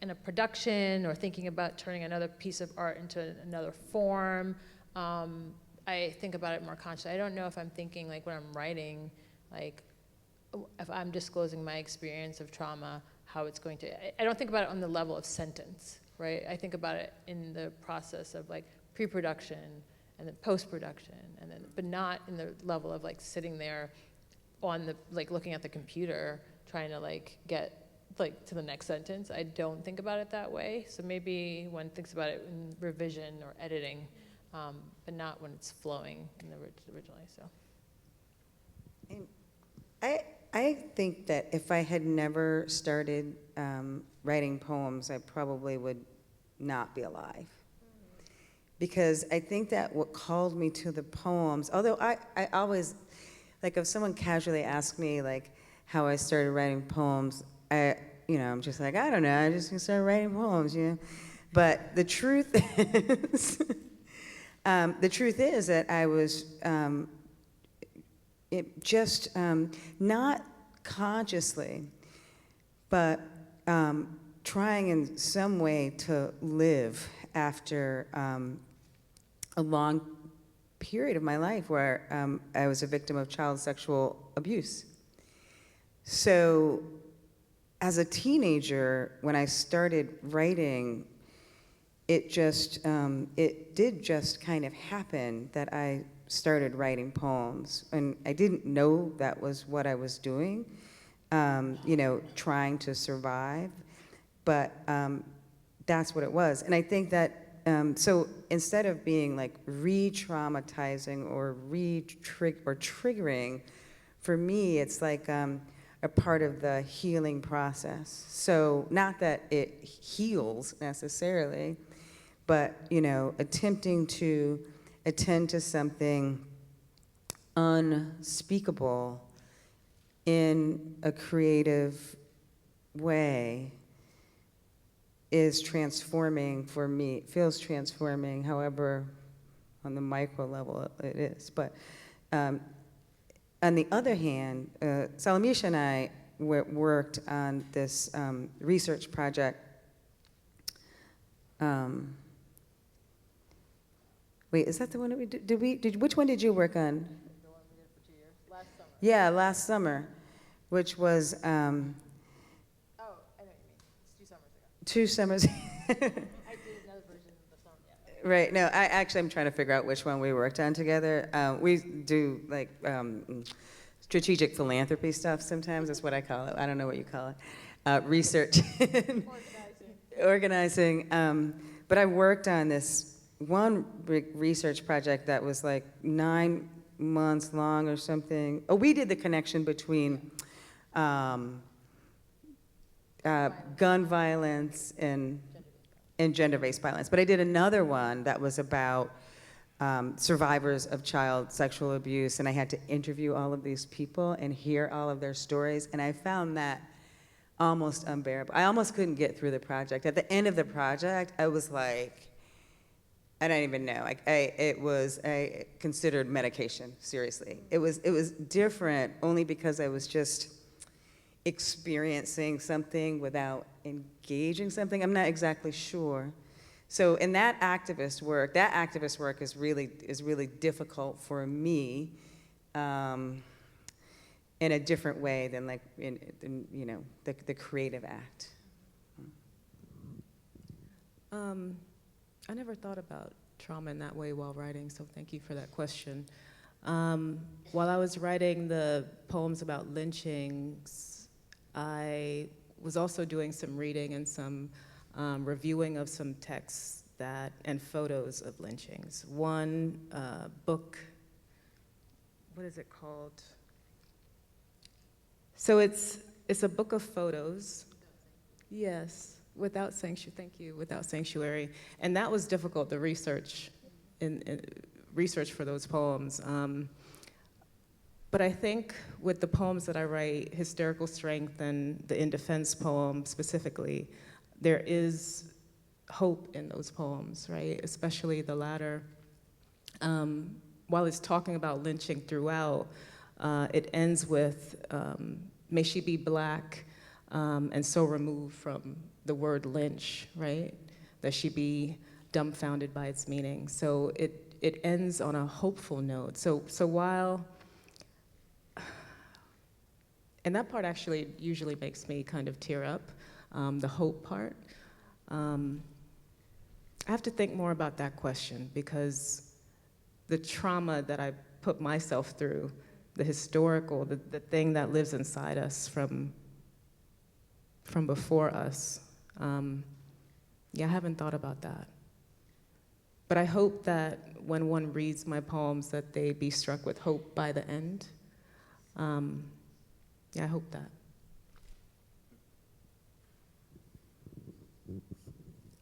in a production or thinking about turning another piece of art into another form. I think about it more consciously. I don't know if I'm thinking when I'm writing, if I'm disclosing my experience of trauma, how it's going to, I don't think about it on the level of sentence, right? I think about it in the process of pre-production and then post-production, and then, but not in the level of sitting there on the, looking at the computer, trying to get to the next sentence. I don't think about it that way. So maybe one thinks about it in revision or editing, but not when it's flowing in the originally. So. I think that if I had never started writing poems, I probably would not be alive. Because I think that what called me to the poems, although I always, if someone casually asked me how I started writing poems, I'm just I don't know, I just started writing poems, But the truth is, that I was not consciously, but trying in some way to live after a long period of my life where I was a victim of child sexual abuse. So as a teenager, when I started writing, it did just kind of happen that I started writing poems. And I didn't know that was what I was doing, you know, trying to survive. But that's what it was. And I think that, so instead of being like re-traumatizing or triggering, for me, it's like a part of the healing process. So not that it heals necessarily, but, you know, attempting to attend to something unspeakable in a creative way is transforming for me. It feels transforming, however, on the micro level it is. But on the other hand, Salamishah and I worked on this research project. Wait, is that the one that we did? Which one did you work on? The one we did for 2 years, last summer. Yeah, last summer, which was Oh, I know what you mean. It's 2 summers ago. 2 summers. I did another version of the song, yeah. Right. No, I'm trying to figure out which one we worked on together. We do like strategic philanthropy stuff sometimes. That's what I call it. I don't know what you call it. Research. Organizing. But I worked on this one research project that was like 9 months long or something. Oh, we did the connection between gun violence and gender-based violence. But I did another one that was about survivors of child sexual abuse, and I had to interview all of these people and hear all of their stories, and I found that almost unbearable. I almost couldn't get through the project. At the end of the project, I was like, I don't even know. I considered medication, seriously. It was different only because I was just experiencing something without engaging something. I'm not exactly sure. So in that activist work is really difficult for me in a different way than like in you know, the creative act. I never thought about trauma in that way while writing, so thank you for that question. While I was writing the poems about lynchings, I was also doing some reading and some reviewing of some texts and photos of lynchings. One book, what is it called? So it's a book of photos. Yes. Without Sanctuary, thank you, Without Sanctuary. And that was difficult, the research, research for those poems. But I think with the poems that I write, Hysterical Strength and the In Defense poem specifically, there is hope in those poems, right? Especially the latter. While it's talking about lynching throughout, it ends with, may she be black and so removed from the word lynch, right? That she be dumbfounded by its meaning. So it ends on a hopeful note. So while, and that part actually usually makes me kind of tear up, the hope part. I have to think more about that question because the trauma that I put myself through, the historical, the thing that lives inside us from before us, yeah, I haven't thought about that. But I hope that when one reads my poems that they be struck with hope by the end. Yeah, I hope that.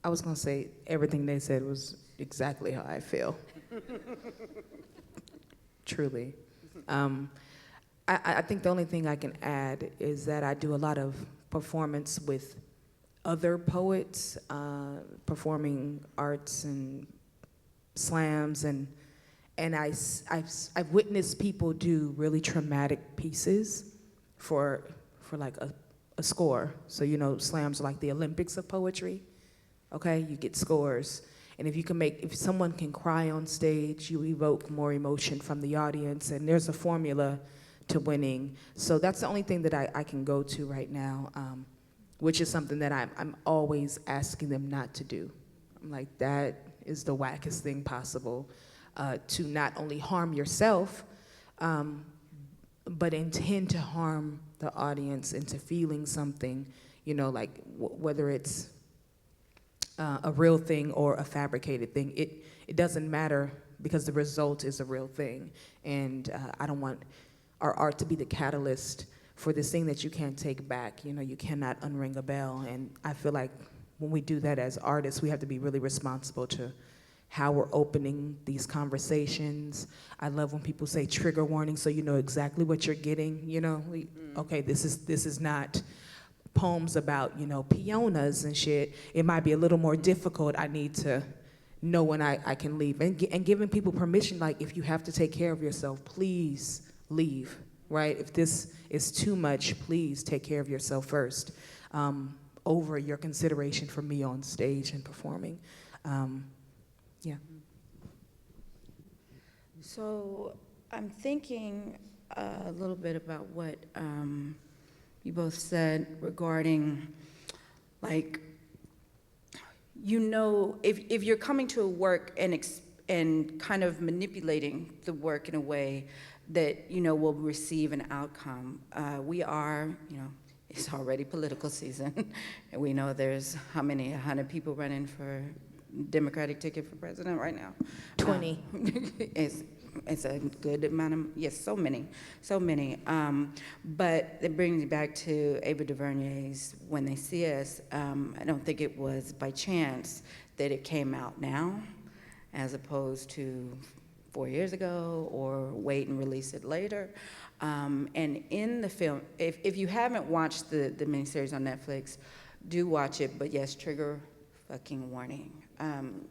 I was gonna say everything they said was exactly how I feel. Truly. I think the only thing I can add is that I do a lot of performance with other poets, performing arts and slams, and I've witnessed people do really traumatic pieces for like a score. So you know, slams are like the Olympics of poetry. Okay, you get scores, and if someone can cry on stage, you evoke more emotion from the audience, and there's a formula to winning. So that's the only thing that I can go to right now, which is something that I'm always asking them not to do. I'm like, that is the wackest thing possible. to not only harm yourself, but intend to harm the audience into feeling something, you know, like whether it's a real thing or a fabricated thing. It doesn't matter because the result is a real thing. And I don't want our art to be the catalyst for this thing that you can't take back. You know, you cannot unring a bell. And I feel like when we do that as artists, we have to be really responsible to how we're opening these conversations. I love when people say trigger warning, so you know exactly what you're getting. You know, okay, this is not poems about, you know, peonas and shit. It might be a little more difficult. I need to know when I can leave. And giving people permission, like, if you have to take care of yourself, please leave, right? If this is too much, please take care of yourself first, over your consideration for me on stage and performing. Yeah. So I'm thinking a little bit about what you both said regarding, like, you know, if you're coming to a work and kind of manipulating the work in a way that, you know, will receive an outcome. We are, you know, it's already political season, and we know there's how many, 100 people running for Democratic ticket for president right now? 20. It's a good amount of, yes, so many. But it brings me back to Ava DuVernay's When They See Us. I don't think it was by chance that it came out now, as opposed to 4 years ago, or wait and release it later. And in the film, if you haven't watched the miniseries on Netflix, do watch it, but yes, trigger fucking warning.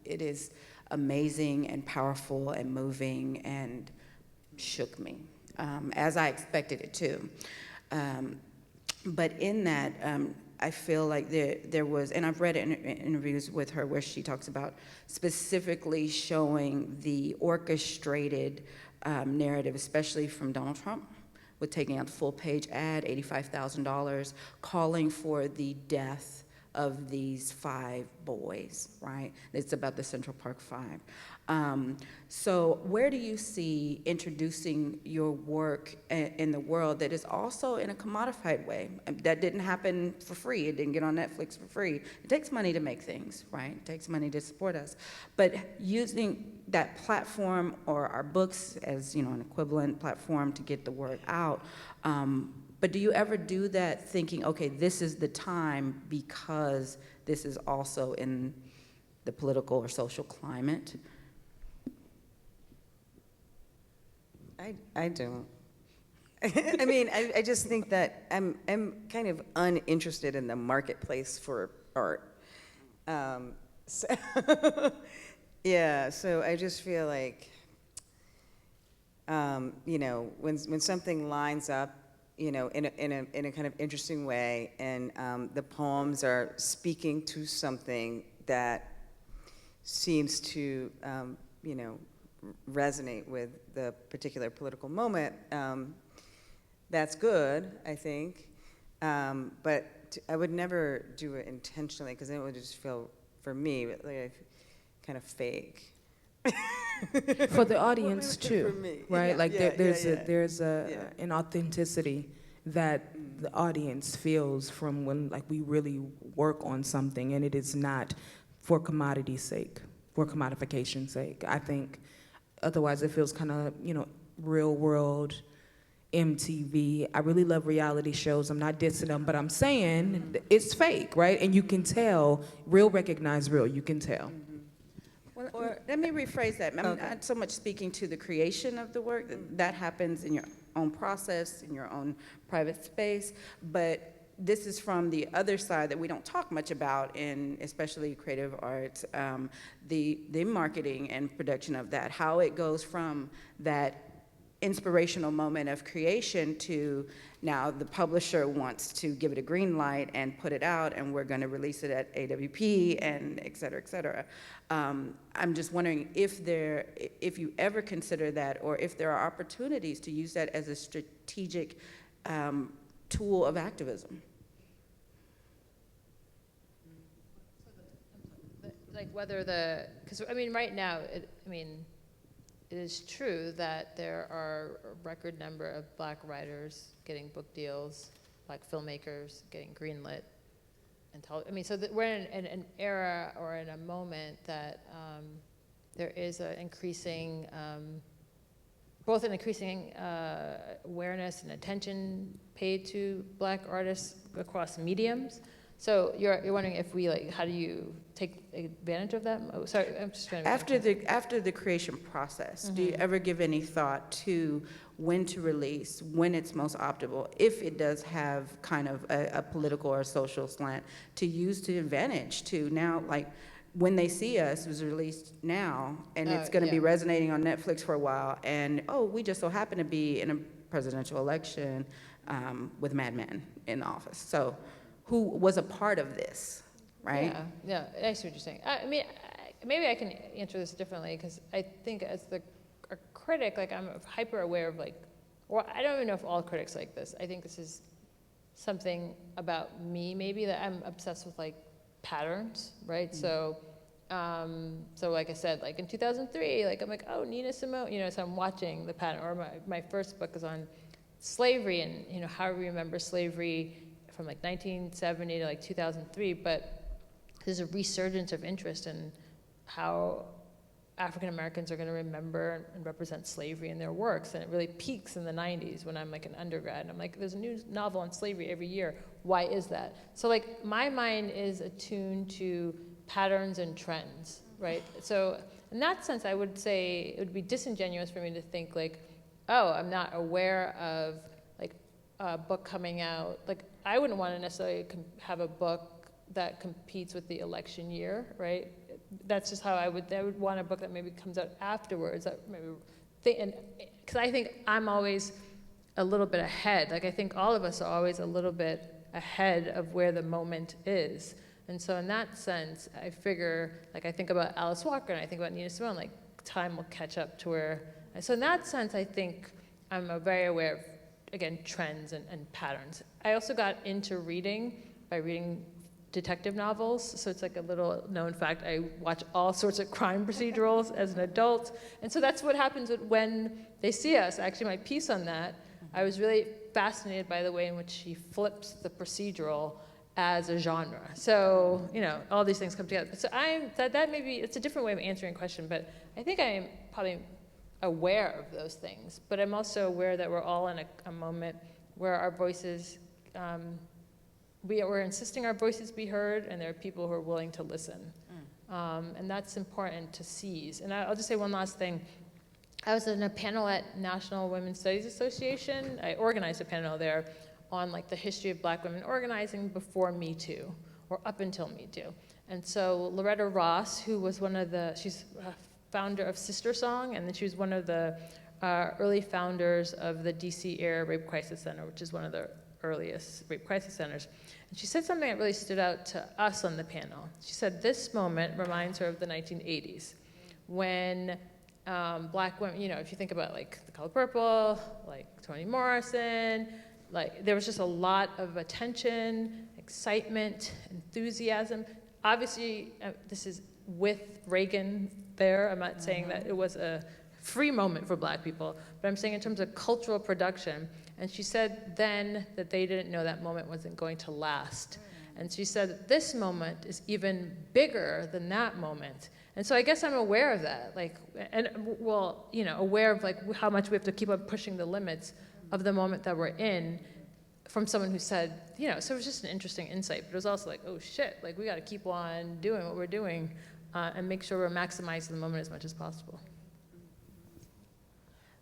It is amazing and powerful and moving and shook me, as I expected it to. But in that, I feel like there was, and I've read interviews with her where she talks about specifically showing the orchestrated narrative, especially from Donald Trump, with taking out the full page ad, $85,000, calling for the death of these 5 boys, right? It's about the Central Park 5. So where do you see introducing your work in the world that is also in a commodified way? That didn't happen for free. It didn't get on Netflix for free. It takes money to make things, right? It takes money to support us. But using that platform or our books as, you know, an equivalent platform to get the word out, but do you ever do that thinking, okay, this is the time because this is also in the political or social climate? I don't. I mean, I just think that I'm kind of uninterested in the marketplace for art. So yeah, so I just feel like, you know, when something lines up, you know, in a kind of interesting way, and the poems are speaking to something that seems to, you know, resonate with the particular political moment, that's good, I think. But I would never do it intentionally, because then it would just feel, for me, like kind of fake. For the audience too, for me. right? Yeah, Like yeah, there's yeah. an authenticity that the audience feels from when, like, we really work on something, and it is not for commodity's sake, for commodification's sake. I think otherwise it feels kind of, you know, real world MTV. I really love reality shows. I'm not dissing them, but I'm saying it's fake, right? And you can tell, real recognize real, you can tell. Well, let me rephrase that. I'm not so much speaking to the creation of the work. That happens in your own process, in your own private space. But this is from the other side that we don't talk much about in especially creative arts, the marketing and production of that, how it goes from that inspirational moment of creation to now the publisher wants to give it a green light and put it out, and we're going to release it at AWP and et cetera, et cetera. I'm just wondering if you ever consider that, or if there are opportunities to use that as a strategic tool of activism. Like whether because I mean, right now, it is true that there are a record number of Black writers getting book deals, Black filmmakers getting greenlit. I mean, so that we're in an era or in a moment that there is an increasing, both an increasing awareness and attention paid to Black artists across mediums. So you're wondering if we how do you take advantage of that? Oh, sorry, I'm just trying to. After the creation process, do you ever give any thought to when to release, when it's most optimal, if it does have kind of a political or social slant, to use to advantage to now, like when they see us, it was released now, and it's going to be resonating on Netflix for a while, and we just so happen to be in a presidential election with Mad Men in the office. So who was a part of this, right? Yeah, I see what you're saying. I mean, maybe I can answer this differently, because I think as a critic, I'm hyper aware of or I don't even know if all critics like this. I think this is something about me, maybe, that I'm obsessed with patterns, right? So like I said, in 2003, I'm oh, Nina Simone, so I'm watching the pattern. Or my first book is on slavery and, how we remember slavery from 1970 to 2003, but there's a resurgence of interest in how African Americans are going to remember and represent slavery in their works, and it really peaks in the 90s when I'm an undergrad, and I'm there's a new novel on slavery every year. Why is that? So my mind is attuned to patterns and trends, right? So in that sense, I would say it would be disingenuous for me to think oh, I'm not aware of a book coming out. I wouldn't want to necessarily have a book that competes with the election year, right? That's just how I would want a book that maybe comes out afterwards. That maybe because I think I'm always a little bit ahead. I think all of us are always a little bit ahead of where the moment is. And so in that sense, I figure, I think about Alice Walker and I think about Nina Simone, time will catch up to where. So in that sense, I think I'm very aware of, again, trends and patterns. I also got into reading by reading detective novels, so it's a little known fact. I watch all sorts of crime procedurals as an adult, and so that's what happens when they see us. Actually, my piece on that, I was really fascinated by the way in which she flips the procedural as a genre. So, all these things come together. So that maybe, it's a different way of answering a question, but I think I'm probably aware of those things, but I'm also aware that we're all in a moment where our voices, we're insisting our voices be heard, and there are people who are willing to listen. And that's important to seize. And I'll just say one last thing. I was in a panel at National Women's Studies Association. I organized a panel there on the history of Black women organizing before Me Too, or up until Me Too. And so Loretta Ross, who was she's founder of Sister Song, and then she was one of the early founders of the DC Area Rape Crisis Center, which is one of the earliest rape crisis centers. And she said something that really stood out to us on the panel. She said this moment reminds her of the 1980s, when Black women, if you think about The Color Purple, Toni Morrison, there was just a lot of attention, excitement, enthusiasm. Obviously, this is with Reagan there. I'm not saying that it was a free moment for Black people, but I'm saying in terms of cultural production. And she said then that they didn't know that moment wasn't going to last. And she said that this moment is even bigger than that moment. And so I guess I'm aware of that, aware of how much we have to keep on pushing the limits of the moment that we're in, from someone who said, so it was just an interesting insight, but it was also oh shit, we got to keep on doing what we're doing and make sure we're maximizing the moment as much as possible.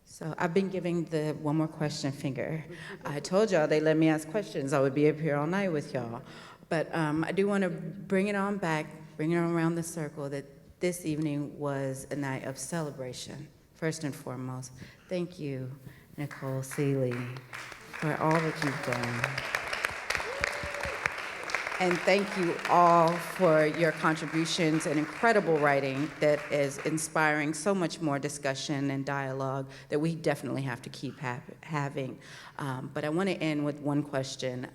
So I've been giving the one more question finger. I told y'all they let me ask questions. I would be up here all night with y'all. But I do want to bring it on back, bring it on around the circle, that this evening was a night of celebration, first and foremost. Thank you, Nicole, Sealey, for all that you've done. And thank you all for your contributions and incredible writing that is inspiring so much more discussion and dialogue that we definitely have to keep having. But I want to end with one question.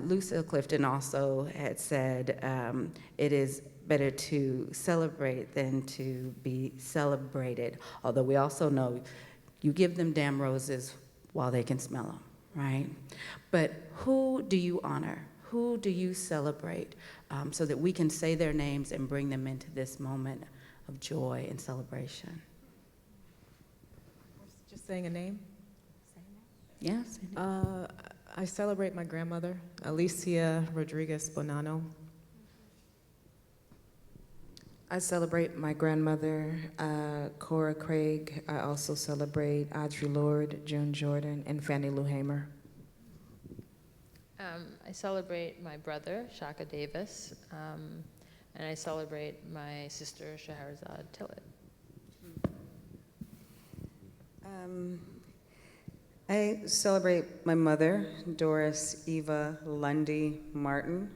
Lucille Clifton also had said, it is better to celebrate than to be celebrated. Although we also know you give them damn roses while they can smell them, right? But who do you honor? Who do you celebrate so that we can say their names and bring them into this moment of joy and celebration? Just saying a name? Yes? I celebrate my grandmother, Alicia Rodriguez Bonanno. I celebrate my grandmother, Cora Craig. I also celebrate Audre Lorde, June Jordan, and Fannie Lou Hamer. I celebrate my brother, Shaka Davis, and I celebrate my sister, Scheherazade Tillet. I celebrate my mother, Doris Eva Lundy Martin,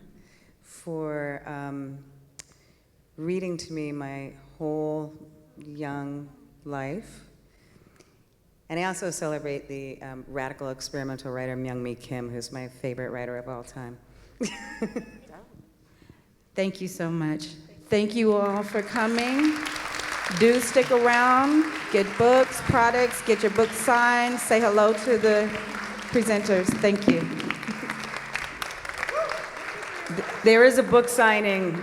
for reading to me my whole young life. And I also celebrate the radical experimental writer Myung-Mi Kim, who's my favorite writer of all time. Thank you so much. Thank you all for coming. Do stick around, get books, products, get your books signed, say hello to the presenters. Thank you. There is a book signing.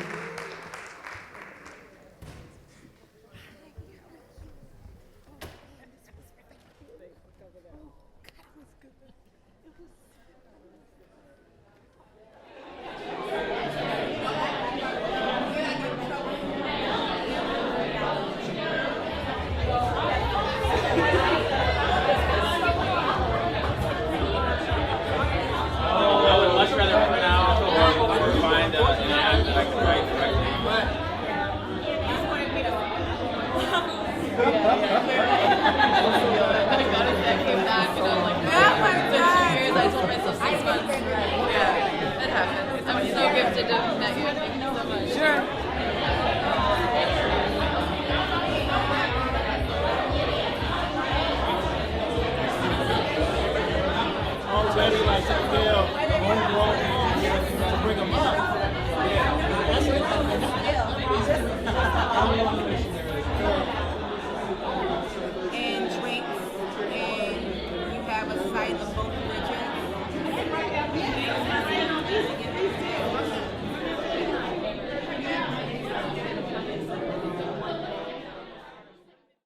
And drinks, and you have a site of